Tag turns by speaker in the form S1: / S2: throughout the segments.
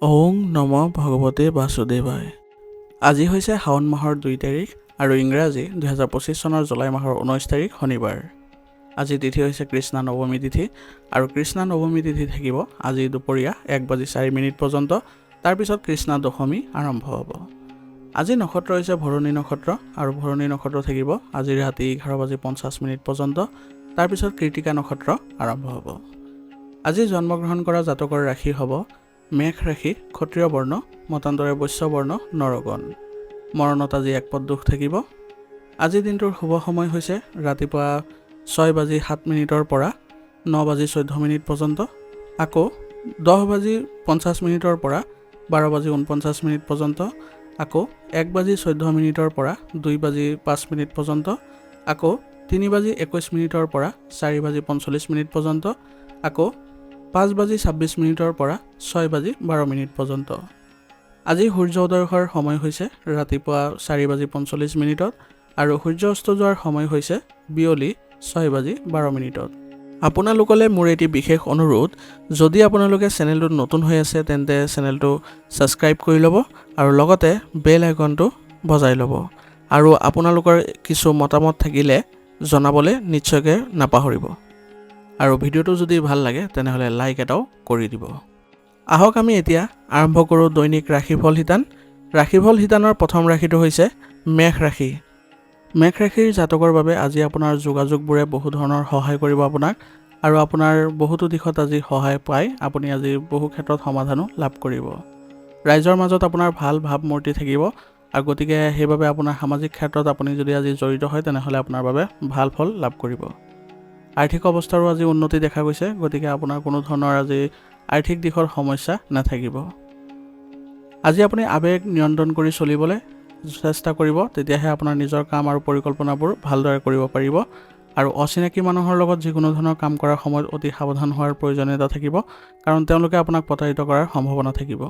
S1: ওং নম ভগৱতে বাসুদেৱায়। আজি হৈছে শাওণ মাহৰ 2 তাৰিখ আৰু ইংৰাজী 2025 চনৰ জুলাই মাহৰ 19 তাৰিখ শনিবাৰ। আজি তিথি হৈছে কৃষ্ণা নৱমী তিথি আৰু কৃষ্ণা নৱমী তিথি থাকিব আজি দুপৰীয়া 1:04 পৰ্যন্ত। তাৰপিছত কৃষ্ণা দশমী আৰম্ভ হ'ব। আজি নক্ষত্ৰ হৈছে ভৰণী নক্ষত্ৰ আৰু ভৰণী নক্ষত্ৰ থাকিব আজি ৰাতি 11:50 পৰ্যন্ত। তাৰপিছত কৃতিকা নক্ষত্ৰ আৰম্ভ হ'ব। আজি জন্মগ্ৰহণ কৰা জাতকৰ ৰাশি হ'ব মেঘ ৰাশি, ক্ষত্ৰিয় বৰ্ণ, মতান্তৰে বৈশ্য বৰ্ণ, নৰগণ। মৰণত আজি একপদ দুখ থাকিব। আজিৰ দিনটোৰ শুভ সময় হৈছে ৰাতিপুৱা 6:07 পৰা 9:14 পৰ্যন্ত, আকৌ 10:50 পৰা 12:49 পৰ্যন্ত, আকৌ 1:14 পৰা 2:05 পৰ্যন্ত, আকৌ 3:21 পৰা 4:45 পৰ্যন্ত, আকৌ 5:26 পৰা 6:12 পৰ্যন্ত। আজি সূৰ্য উদয় হোৱাৰ সময় হৈছে ৰাতিপুৱা 4:45 আৰু সূৰ্য অস্ত যোৱাৰ সময় হৈছে বিয়লি 6:12। আপোনালোকলৈ মোৰ এটি বিশেষ অনুৰোধ, যদি আপোনালোকে চেনেলটোত নতুন হৈ আছে তেন্তে চেনেলটো ছাবস্ক্ৰাইব কৰি ল'ব আৰু লগতে বেল আইকনটো বজাই ল'ব আৰু আপোনালোকৰ কিছু মতামত থাকিলে জনাবলৈ নিশ্চয়কৈ নাপাহৰিব। আৰু ভিডিঅ'টো যদি ভাল লাগে তেনেহ'লে লাইক এটাও কৰি দিব। আহক আমি এতিয়া আৰম্ভ কৰোঁ দৈনিক ৰাশিফল শিতান। ৰাশিফল শিতানৰ প্ৰথম ৰাশিটো হৈছে মেঘ ৰাশি। মেঘ ৰাশিৰ জাতকৰ বাবে আজি আপোনাৰ যোগাযোগবোৰে বহু ধৰণৰ সহায় কৰিব আপোনাক আৰু আপোনাৰ বহুতো দিশত আজি সহায় পাই আপুনি আজি বহু ক্ষেত্ৰত সমাধানো লাভ কৰিব। ৰাইজৰ মাজত আপোনাৰ ভাল ভাৱমূৰ্তি থাকিব আৰু গতিকে সেইবাবে আপোনাৰ সামাজিক ক্ষেত্ৰত আপুনি যদি আজি জড়িত হয় তেনেহ'লে আপোনাৰ বাবে ভাল ফল লাভ কৰিব। আৰ্থিক অৱস্থাৰো আজি উন্নতি দেখা গৈছে, গতিকে আপোনাৰ কোনো ধৰণৰ আজি আৰ্থিক দিশৰ সমস্যা নাথাকিব। আজি আপুনি আৱেগ নিয়ন্ত্ৰণ কৰি চলিবলৈ চেষ্টা কৰিব, তেতিয়াহে আপোনাৰ নিজৰ কাম আৰু পৰিকল্পনাবোৰ ভালদৰে কৰিব পাৰিব। আৰু অচিনাকি মানুহৰ লগত যিকোনো ধৰণৰ কাম কৰাৰ সময়ত অতি সাৱধান হোৱাৰ প্ৰয়োজনীয়তা থাকিব, কাৰণ তেওঁলোকে আপোনাক প্ৰতাৰিত কৰাৰ সম্ভাৱনা থাকিব।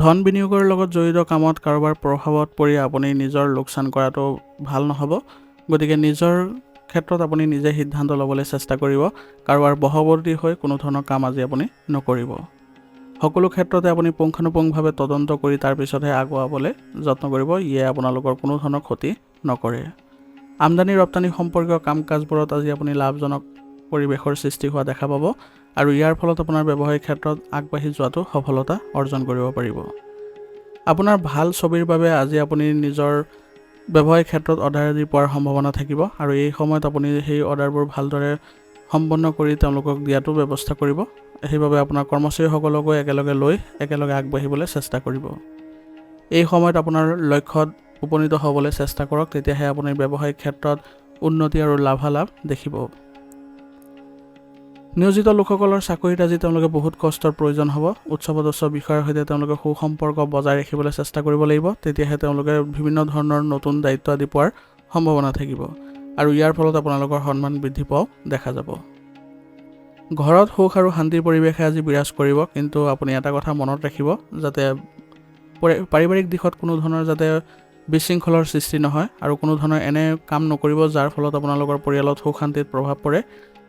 S1: ধন বিনিয়োগৰ লগত জড়িত কামত কাৰোবাৰ প্ৰভাৱত পৰি আপুনি নিজৰ লোকচান কৰাটো ভাল নহ'ব, গতিকে নিজৰ ক্ষেত্ৰত আপুনি নিজে সিদ্ধান্ত ল'বলৈ চেষ্টা কৰিব। কাৰোবাৰ বশৱৰ্তী হৈ কোনো ধৰণৰ কাম আজি আপুনি নকৰিব। সকলো ক্ষেত্ৰতে আপুনি পুংখানুপুংখভাৱে তদন্ত কৰি তাৰ পিছতহে আগুৱাবলৈ যত্ন কৰিব, ইয়ে আপোনালোকৰ কোনো ধৰণৰ ক্ষতি নকৰে। আমদানি ৰপ্তানি সম্পৰ্কীয় কাম কাজবোৰত আজি আপুনি লাভজনক পৰিৱেশৰ সৃষ্টি হোৱা দেখা পাব আৰু ইয়াৰ ফলত আপোনাৰ ব্যৱসায়িক ক্ষেত্ৰত আগবাঢ়ি যোৱাটো সফলতা অৰ্জন কৰিব পাৰিব। আপোনাৰ ভাল ছবিৰ বাবে আজি আপুনি নিজৰ ব্যৱসায়িক ক্ষেত্ৰত অৰ্ডাৰ আদি পোৱাৰ সম্ভাৱনা থাকিব আৰু এই সময়ত আপুনি সেই অৰ্ডাৰবোৰ ভালদৰে সম্পন্ন কৰি তেওঁলোকক দিয়াটো ব্যৱস্থা কৰিব। সেইবাবে আপোনাৰ কৰ্মচাৰীসকলকো একেলগে লৈ একেলগে আগবাঢ়িবলৈ চেষ্টা কৰিব। এই সময়ত আপোনাৰ লক্ষ্যত উপনীত হ'বলৈ চেষ্টা কৰক, তেতিয়াহে আপুনি ব্যৱসায়িক ক্ষেত্ৰত উন্নতি আৰু লাভালাভ দেখিব। নিয়োজিত লোকসকলৰ চাকৰিত আজি তেওঁলোকে বহুত কষ্টৰ প্ৰয়োজন হ'ব। উচ্চপদস্থ বিষয়াৰ সৈতে তেওঁলোকে সুসম্পৰ্ক বজাই ৰাখিবলৈ চেষ্টা কৰিব লাগিব, তেতিয়াহে তেওঁলোকে বিভিন্ন ধৰণৰ নতুন দায়িত্ব আদি পোৱাৰ সম্ভাৱনা থাকিব আৰু ইয়াৰ ফলত আপোনালোকৰ সন্মান বৃদ্ধি পোৱাও দেখা যাব। ঘৰত সুখ আৰু শান্তিৰ পৰিৱেশে আজি বিৰাজ কৰিব, কিন্তু আপুনি এটা কথা মনত ৰাখিব, যাতে পাৰিবাৰিক দিশত কোনো ধৰণৰ যাতে বিশৃংখলৰ সৃষ্টি নহয় আৰু কোনো ধৰণৰ এনে কাম নকৰিব যাৰ ফলত আপোনালোকৰ পৰিয়ালত সুখ শান্তিত প্ৰভাৱ পৰে।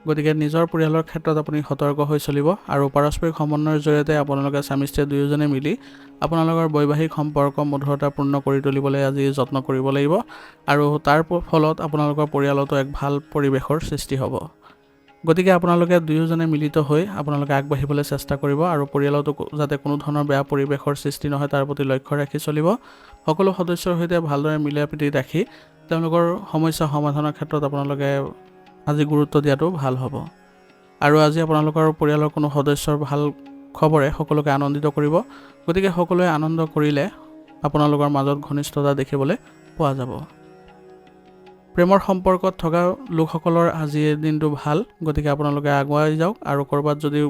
S1: গতিকে নিজৰ পৰিয়ালৰ ক্ষেত্ৰত আপুনি সতৰ্ক হৈ চলিব আৰু পাৰস্পৰিক সমন্বয়ৰ জৰিয়তে আপোনালোকে স্বামী স্ত্ৰী দুয়োজনে মিলি আপোনালোকৰ বৈবাহিক সম্পৰ্ক মধুৰতাপূৰ্ণ কৰি তুলিবলৈ আজি যত্ন কৰিব লাগিব আৰু তাৰ ফলত আপোনালোকৰ পৰিয়ালতো এক ভাল পৰিৱেশৰ সৃষ্টি হ'ব। গতিকে আপোনালোকে দুয়োজনে মিলিত হৈ আপোনালোকে আগবাঢ়িবলৈ চেষ্টা কৰিব আৰু পৰিয়ালতো যাতে কোনো ধৰণৰ বেয়া পৰিৱেশৰ সৃষ্টি নহয় তাৰ প্ৰতি লক্ষ্য ৰাখি চলিব। সকলো সদস্যৰ সৈতে ভালদৰে মিলা প্ৰীতি ৰাখি তেওঁলোকৰ সমস্যা সমাধানৰ ক্ষেত্ৰত আপোনালোকে আজি গুৰুত্ব দিয়াটো ভাল হ'ব। আৰু আজি আপোনালোকৰ পৰিয়ালৰ কোনো সদস্যৰ ভাল খবৰে সকলোকে আনন্দিত কৰিব, গতিকে সকলোৱে আনন্দ কৰিলে আপোনালোকৰ মাজত ঘনিষ্ঠতা দেখিবলৈ পোৱা যাব। প্ৰেমৰ সম্পৰ্কত থকা লোকসকলৰ আজিৰ দিনটো ভাল, গতিকে আপোনালোকে আগুৱাই যাওক আৰু ক'ৰবাত যদি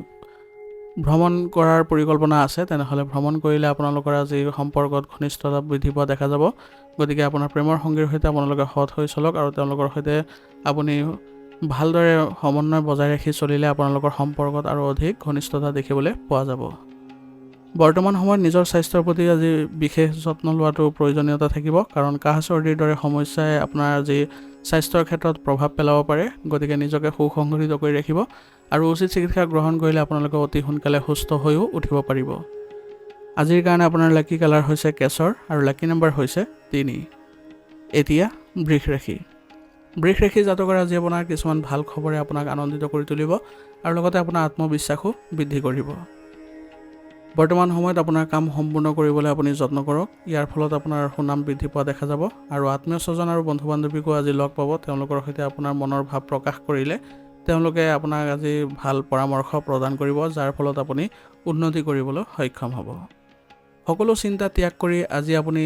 S1: ভ্ৰমণ কৰাৰ পৰিকল্পনা আছে তেনেহ'লে ভ্ৰমণ কৰিলে আপোনালোকৰ আজি সম্পৰ্কত ঘনিষ্ঠতা বৃদ্ধি পোৱা দেখা যাব। গতিকে আপোনাৰ প্ৰেমৰ সংগীৰ সৈতে আপোনালোকে সৎ হৈ চলক আৰু তেওঁলোকৰ সৈতে আপুনি ভালদৰে সমন্বয় বজাই ৰাখি চলিলে আপোনালোকৰ সম্পৰ্কত আৰু অধিক ঘনিষ্ঠতা দেখিবলৈ পোৱা যাব। বৰ্তমান সময়ত নিজৰ স্বাস্থ্যৰ প্ৰতি আজি বিশেষ যত্ন লোৱাটো প্ৰয়োজনীয়তা থাকিব, কাৰণ কাহ চৰ্দিৰ দৰে সমস্যাই আপোনাৰ আজি স্বাস্থ্যৰ ক্ষেত্ৰত প্ৰভাৱ পেলাব পাৰে। গতিকে নিজকে সুসংগঠিত কৰি ৰাখিব আৰু উচিত চিকিৎসা গ্ৰহণ কৰিলে আপোনালোকে অতি সোনকালে সুস্থ হৈও উঠিব পাৰিব। আজিৰ কাৰণে আপোনাৰ লাকি কালাৰ হৈছে কেশৰ আৰু লাকি নম্বৰ হৈছে 3। এতিয়া বৃষ ৰাশি। বৃষ ৰাশি জাতকৰ আজি আপোনাৰ কিছুমান ভাল খবৰে আপোনাক আনন্দিত কৰি তুলিব আৰু লগতে আপোনাৰ আত্মবিশ্বাসো বৃদ্ধি কৰিব। বৰ্তমান সময়ত আপোনাৰ কাম সম্পূৰ্ণ কৰিবলৈ আপুনি যত্ন কৰক। ইয়াৰ ফলত আপোনাৰ সুনাম বৃদ্ধি পোৱা দেখা যাব আৰু আত্মীয় স্বজন আৰু বন্ধু বান্ধৱীকো আজি লগ পাব। তেওঁলোকৰ সৈতে আপোনাৰ মনৰ ভাৱ প্ৰকাশ কৰিলে তেওঁলোকে আপোনাক আজি ভাল পৰামৰ্শ প্ৰদান কৰিব, যাৰ ফলত আপুনি উন্নতি কৰিবলৈ সক্ষম হ'ব। সকলো চিন্তা ত্যাগ কৰি আজি আপুনি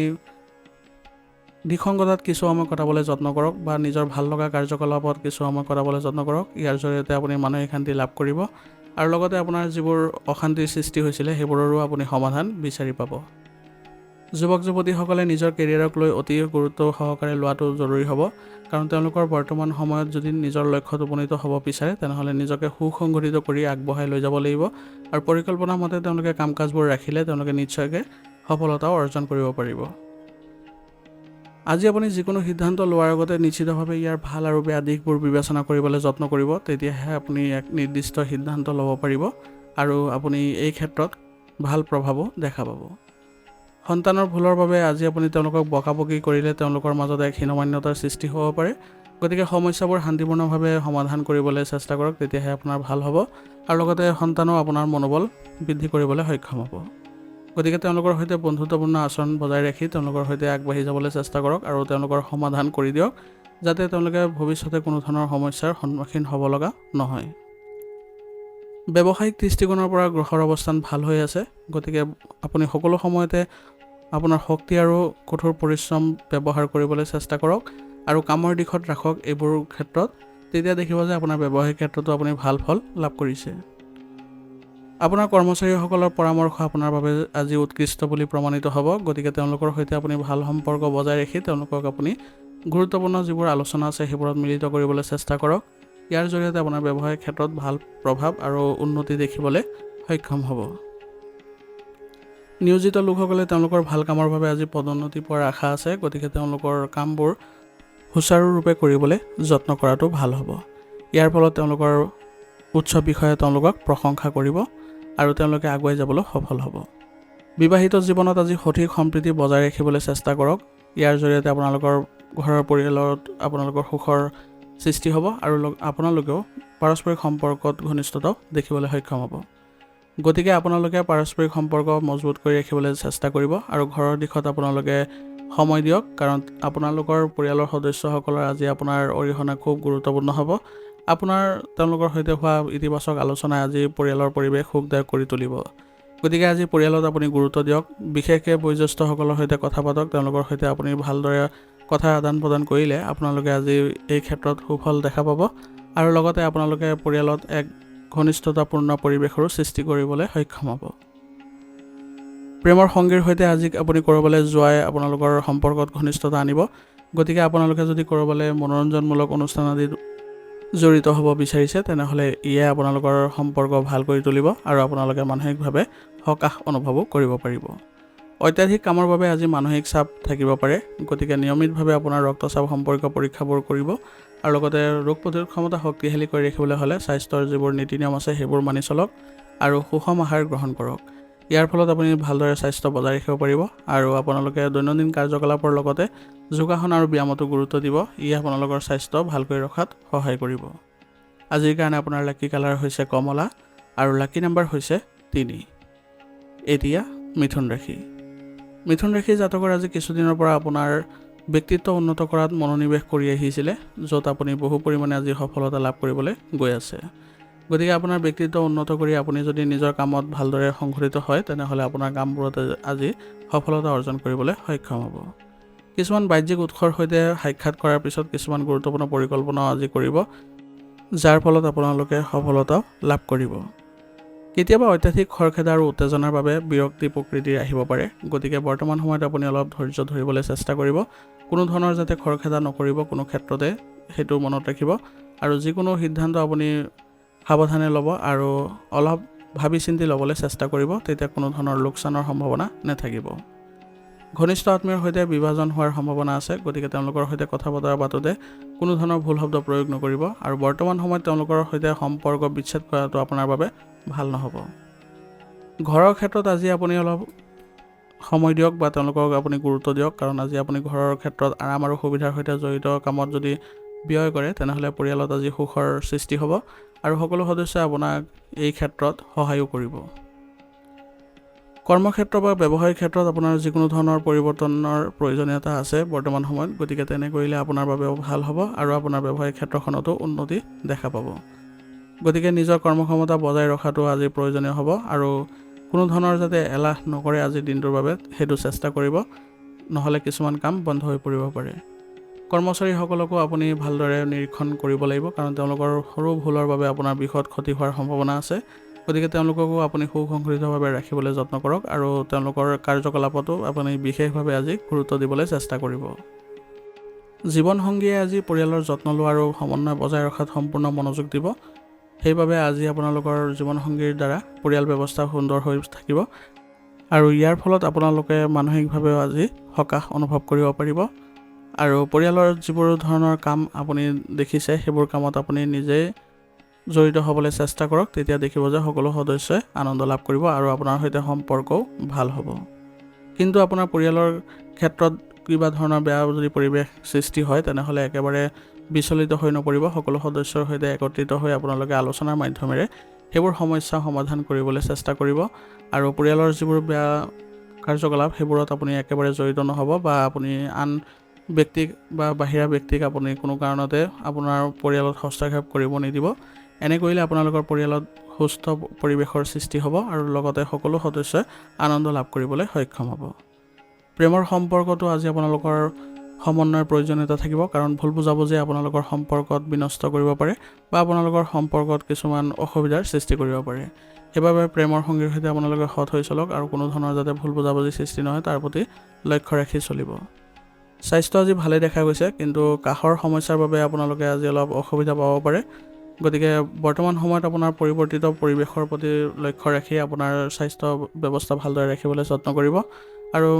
S1: নিসংগতাত কিছু সময় কটাবলৈ যত্ন কৰক বা নিজৰ ভাল লগা কাৰ্যকলাপত কিছু সময় কটাবলৈ যত্ন কৰক। ইয়াৰ জৰিয়তে আপুনি মানসিক শান্তি লাভ কৰিব আৰু লগতে আপোনাৰ যিবোৰ অশান্তিৰ সৃষ্টি হৈছিলে সেইবোৰৰো আপুনি সমাধান বিচাৰি পাব। যুৱক যুৱতীসকলে নিজৰ কেৰিয়াৰক লৈ অতি গুৰুত্ব সহকাৰে লোৱাটো জৰুৰী হ'ব, কাৰণ তেওঁলোকৰ বৰ্তমান সময়ত যদি নিজৰ লক্ষ্যত উপনীত হ'ব বিচাৰে তেনেহ'লে নিজকে সুসংগঠিত কৰি আগবঢ়াই লৈ যাব লাগিব আৰু পৰিকল্পনা মতে তেওঁলোকে কাম কাজবোৰ ৰাখিলে তেওঁলোকে নিশ্চয়কৈ সফলতাও অৰ্জন কৰিব পাৰিব। আজি আপুনি যিকোনো সিদ্ধান্ত লোৱাৰ আগতে নিশ্চিতভাৱে ইয়াৰ ভাল আৰু বেয়া দিশবোৰ বিবেচনা কৰিবলৈ যত্ন কৰিব, তেতিয়াহে আপুনি এক নিৰ্দিষ্ট সিদ্ধান্ত ল'ব পাৰিব আৰু আপুনি এই ক্ষেত্ৰত ভাল প্ৰভাৱো দেখা পাব। সন্তানৰ ভুলৰ বাবে আজি আপুনি তেওঁলোকক বকাবকি কৰিলে তেওঁলোকৰ মাজত এক হীনমান্যতাৰ সৃষ্টি হ'ব পাৰে। গতিকে সমস্যাবোৰ শান্তিপূৰ্ণভাৱে সমাধান কৰিবলৈ চেষ্টা কৰক, তেতিয়াহে আপোনাৰ ভাল হ'ব আৰু লগতে সন্তানো আপোনাৰ মনোবল বৃদ্ধি কৰিবলৈ সক্ষম হ'ব। গতিকে তেওঁলোকৰ সৈতে বন্ধুত্বপূৰ্ণ আচৰণ বজাই ৰাখি তেওঁলোকৰ সৈতে আগবাঢ়ি যাবলৈ চেষ্টা কৰক আৰু তেওঁলোকৰ সমাধান কৰি দিয়ক, যাতে তেওঁলোকে ভৱিষ্যতে কোনো ধৰণৰ সমস্যাৰ সন্মুখীন হ'ব লগা নহয়। ব্যৱসায়িক দৃষ্টিকোণৰ পৰা গ্ৰহৰ অৱস্থান ভাল হৈ আছে, গতিকে আপুনি সকলো সময়তে আপোনাৰ শক্তি আৰু কঠোৰ পৰিশ্ৰম ব্যৱহাৰ কৰিবলৈ চেষ্টা কৰক আৰু কামৰ দিশত ৰাখক এইবোৰ ক্ষেত্ৰত। তেতিয়া দেখিব যে আপোনাৰ ব্যৱসায়িক ক্ষেত্ৰতো আপুনি ভাল ফল লাভ কৰিছে। আপোনাৰ কৰ্মচাৰীসকলৰ পৰামৰ্শ আপোনাৰ বাবে আজি উৎকৃষ্ট বুলি প্ৰমাণিত হ'ব, গতিকে তেওঁলোকৰ সৈতে আপুনি ভাল সম্পৰ্ক বজাই ৰাখি তেওঁলোকক আপুনি গুৰুত্বপূৰ্ণ যিবোৰ আলোচনা আছে সেইবোৰত মিলিত কৰিবলৈ চেষ্টা কৰক। ইয়াৰ জৰিয়তে আপোনাৰ ব্যৱসায়িক ক্ষেত্ৰত ভাল প্ৰভাৱ আৰু উন্নতি দেখিবলৈ সক্ষম হ'ব। নিয়োজিত লোকসকলে তেওঁলোকৰ ভাল কামৰ বাবে আজি পদোন্নতি পোৱাৰ আশা আছে, গতিকে তেওঁলোকৰ কামবোৰ সুচাৰুৰূপে কৰিবলৈ যত্ন কৰাটো ভাল হ'ব। ইয়াৰ ফলত তেওঁলোকৰ উচ্চ বিষয়ে তেওঁলোকক প্ৰশংসা কৰিব আৰু তেওঁলোকে আগুৱাই যাবলৈ সফল হ'ব। বিবাহিত জীৱনত আজি সঠিক সম্প্ৰীতি বজাই ৰাখিবলৈ চেষ্টা কৰক। ইয়াৰ জৰিয়তে আপোনালোকৰ ঘৰৰ পৰিয়ালত আপোনালোকৰ সুখৰ সৃষ্টি হ'ব আৰু আপোনালোকেও পাৰস্পৰিক সম্পৰ্কত ঘনিষ্ঠতাও দেখিবলৈ সক্ষম হ'ব। গতিকে আপোনালোকে পাৰস্পৰিক সম্পৰ্ক মজবুত কৰি ৰাখিবলৈ চেষ্টা কৰিব আৰু ঘৰৰ দিশত আপোনালোকে সময় দিয়ক, কাৰণ আপোনালোকৰ পৰিয়ালৰ সদস্যসকলৰ আজি আপোনাৰ অৰিহণা খুব গুৰুত্বপূৰ্ণ হ'ব। আপোনাৰ তেওঁলোকৰ সৈতে হোৱা ইতিবাচক আলোচনাই আজি পৰিয়ালৰ পৰিৱেশ সুখদায়ক কৰি তুলিব। গতিকে আজি পৰিয়ালত আপুনি গুৰুত্ব দিয়ক, বিশেষকৈ বয়োজ্যেষ্ঠসকলৰ সৈতে কথা পাতক। তেওঁলোকৰ সৈতে আপুনি ভালদৰে কথা আদান প্ৰদান কৰিলে আপোনালোকে আজি এই ক্ষেত্ৰত সুফল দেখা পাব আৰু লগতে আপোনালোকে পৰিয়ালত এক ঘনিষ্ঠতাপূৰ্ণ পৰিৱেশৰো সৃষ্টি কৰিবলৈ সক্ষম হ'ব। প্ৰেমৰ সংগীৰ সৈতে আজি আপুনি ক'ৰবালৈ যোৱাই আপোনালোকৰ সম্পৰ্কত ঘনিষ্ঠতা আনিব। গতিকে আপোনালোকে যদি ক'ৰবালৈ মনোৰঞ্জনমূলক অনুষ্ঠান আদিত জড়িত হ'ব বিচাৰিছে তেনেহ'লে ইয়ে আপোনালোকৰ সম্পৰ্ক ভাল কৰি তুলিব আৰু আপোনালোকে মানসিকভাৱে সকাহ অনুভৱো কৰিব পাৰিব। অত্যাধিক কামৰ বাবে আজি মানসিক চাপ থাকিব পাৰে, গতিকে নিয়মিতভাৱে আপোনাৰ ৰক্তচাপ সম্পৰ্কীয় পৰীক্ষাবোৰ কৰিব আৰু লগতে ৰোগ প্ৰতিৰোধ ক্ষমতা শক্তিশালী কৰি ৰাখিবলৈ হ'লে স্বাস্থ্যৰ যিবোৰ নীতি নিয়ম আছে সেইবোৰ মানি চলক আৰু সুষম আহাৰ গ্ৰহণ কৰক। ইয়াৰ ফলত আপুনি ভালদৰে স্বাস্থ্য বজাই ৰাখিব পাৰিব আৰু আপোনালোকে দৈনন্দিন কাৰ্যকলাপৰ লগতে যোগাসন আৰু ব্যায়ামতো গুৰুত্ব দিব। ই আপোনালোকৰ স্বাস্থ্য ভালকৈ ৰখাত সহায় কৰিব। আজিৰ কাৰণে আপোনাৰ লাকি কালাৰ হৈছে কমলা আৰু লাকি নম্বৰ হৈছে 3। এতিয়া মিথুন ৰাশি। মিথুন ৰাশি জাতকৰ আজি কিছুদিনৰ পৰা আপোনাৰ ব্যক্তিত্ব উন্নত কৰাত মনোনিৱেশ কৰি আহিছিলে, য'ত আপুনি বহু পৰিমাণে আজি সফলতা লাভ কৰিবলৈ গৈ আছে। গতিকে আপোনাৰ ব্যক্তিত্ব উন্নত কৰি আপুনি যদি নিজৰ কামত ভালদৰে সংঘটিত হয় তেনেহ'লে আপোনাৰ কামবোৰত আজি সফলতা অৰ্জন কৰিবলৈ সক্ষম হ'ব। কিছুমান বাহ্যিক উৎসৰ সৈতে সাক্ষাৎ কৰাৰ পিছত কিছুমান গুৰুত্বপূৰ্ণ পৰিকল্পনাও আজি কৰিব, যাৰ ফলত আপোনালোকে সফলতা লাভ কৰিব। কেতিয়াবা অত্যাধিক খৰখেদা আৰু উত্তেজনাৰ বাবে বিৰক্তি প্ৰকৃতিৰ আহিব পাৰে, গতিকে বৰ্তমান সময়ত আপুনি অলপ ধৈৰ্য ধৰিবলৈ চেষ্টা কৰিব। কোনো ধৰণৰ যাতে খৰখেদা নকৰিব কোনো ক্ষেত্ৰতে, সেইটো মনত ৰাখিব আৰু যিকোনো সিদ্ধান্ত আপুনি সাৱধানে ল'ব আৰু অলপ ভাবি চিন্তি ল'বলৈ চেষ্টা কৰিব, তেতিয়া কোনো ধৰণৰ লোকচানৰ সম্ভাৱনা নাথাকিব। ঘনিষ্ঠ আত্মীয়ৰ সৈতে বিভাজন হোৱাৰ সম্ভাৱনা আছে, গতিকে তেওঁলোকৰ সৈতে কথা বতৰা পাতোঁতে কোনো ধৰণৰ ভুল শব্দ প্ৰয়োগ নকৰিব আৰু বৰ্তমান সময়ত তেওঁলোকৰ সৈতে সম্পৰ্ক বিচ্ছেদ কৰাটো আপোনাৰ বাবে ভাল নহ'ব। ঘৰৰ ক্ষেত্ৰত আজি আপুনি অলপ সময় দিয়ক বা তেওঁলোকক আপুনি গুৰুত্ব দিয়ক, কাৰণ আজি আপুনি ঘৰৰ ক্ষেত্ৰত আৰাম আৰু সুবিধাৰ সৈতে জড়িত কামত যদি ব্যয় কৰে তেনেহ'লে পৰিয়ালত আজি সুখৰ সৃষ্টি হ'ব আৰু সকলো সদস্যই আপোনাক এই ক্ষেত্ৰত সহায়ো কৰিব। কৰ্মক্ষেত্ৰ বা ব্যৱসায়িক ক্ষেত্ৰত আপোনাৰ যিকোনো ধৰণৰ পৰিৱৰ্তনৰ প্ৰয়োজনীয়তা আছে বৰ্তমান সময়ত, গতিকে তেনে কৰিলে আপোনাৰ বাবেও ভাল হ'ব আৰু আপোনাৰ ব্যৱসায়িক ক্ষেত্ৰখনতো উন্নতি দেখা পাব। গতিকে নিজৰ কৰ্মক্ষমতা বজাই ৰখাটো আজি প্ৰয়োজনীয় হ'ব আৰু কোনো ধৰণৰ যাতে এলাহ নকৰে আজিৰ দিনটোৰ বাবে সেইটো চেষ্টা কৰিব, নহ'লে কিছুমান কাম বন্ধ হৈ পৰিব পাৰে। কৰ্মচাৰীসকলকো আপুনি ভালদৰে নিৰীক্ষণ কৰিব লাগিব, কাৰণ তেওঁলোকৰ সৰু ভুলৰ বাবে আপোনাৰ বৃহৎ ক্ষতি হোৱাৰ সম্ভাৱনা আছে। গতিকে তেওঁলোককো আপুনি সুসংগঠিতভাৱে ৰাখিবলৈ যত্ন কৰক আৰু তেওঁলোকৰ কাৰ্যকলাপতো আপুনি বিশেষভাৱে আজি গুৰুত্ব দিবলৈ চেষ্টা কৰিব। জীৱনসংগীয়ে আজি পৰিয়ালৰ যত্ন লোৱা আৰু সমন্বয় বজাই ৰখাত সম্পূৰ্ণ মনোযোগ দিব। সেইবাবে আজি আপোনালোকৰ জীৱনসংগীৰ দ্বাৰা পৰিয়াল ব্যৱস্থা সুন্দৰ হৈ থাকিব আৰু ইয়াৰ ফলত আপোনালোকে মানসিকভাৱেও আজি সকাহ অনুভৱ কৰিব পাৰিব। আৰু পৰিয়ালৰ যিবোৰ ধৰণৰ কাম আপুনি দেখিছে সেইবোৰ কামত আপুনি নিজেই জড়িত হ'বলৈ চেষ্টা কৰক, তেতিয়া দেখিব যে সকলো সদস্যই আনন্দ লাভ কৰিব আৰু আপোনাৰ সৈতে সম্পৰ্কও ভাল হ'ব। কিন্তু আপোনাৰ পৰিয়ালৰ ক্ষেত্ৰত কিবা ধৰণৰ বেয়া যদি পৰিৱেশ সৃষ্টি হয় তেনেহ'লে একেবাৰে বিচলিত হৈ নপৰিব। সকলো সদস্যৰ সৈতে একত্ৰিত হৈ আপোনালোকে আলোচনাৰ মাধ্যমেৰে সেইবোৰ সমস্যা সমাধান কৰিবলৈ চেষ্টা কৰিব আৰু পৰিয়ালৰ যিবোৰ বেয়া কাৰ্যকলাপ সেইবোৰত আপুনি একেবাৰে জড়িত নহ'ব বা আপুনি আন ব্যক্তিক বা বাহিৰা ব্যক্তিক আপুনি কোনো কাৰণতে আপোনাৰ পৰিয়ালত হস্তক্ষেপ কৰিব নিদিব। এনে কৰিলে আপোনালোকৰ পৰিয়ালত সুস্থ পৰিৱেশৰ সৃষ্টি হ'ব আৰু লগতে সকলো সদস্যই আনন্দ লাভ কৰিবলৈ সক্ষম হ'ব। প্ৰেমৰ সম্পৰ্কটো আজি আপোনালোকৰ সমন্বয়ৰ প্ৰয়োজনীয়তা থাকিব, কাৰণ ভুল বুজাবুজি আপোনালোকৰ সম্পৰ্কত বিনষ্ট কৰিব পাৰে বা আপোনালোকৰ সম্পৰ্কত কিছুমান অসুবিধাৰ সৃষ্টি কৰিব পাৰে। সেইবাবে প্ৰেমৰ সংগীৰ সৈতে আপোনালোকে সৎ হৈ চলক আৰু কোনো ধৰণৰ যাতে ভুল বুজাবুজি সৃষ্টি নহয় তাৰ প্ৰতি লক্ষ্য ৰাখি চলিব। স্বাস্থ্য আজি ভালে দেখা গৈছে, কিন্তু কাহৰ সমস্যাৰ বাবে আপোনালোকে আজি অলপ অসুবিধা পাব পাৰে। গতিকে বৰ্তমান সময়ত আপোনাৰ পৰিৱৰ্তিত পৰিৱেশৰ প্ৰতি লক্ষ্য ৰাখি আপোনাৰ স্বাস্থ্য ব্যৱস্থা ভালদৰে ৰাখিবলৈ যত্ন কৰিব আৰু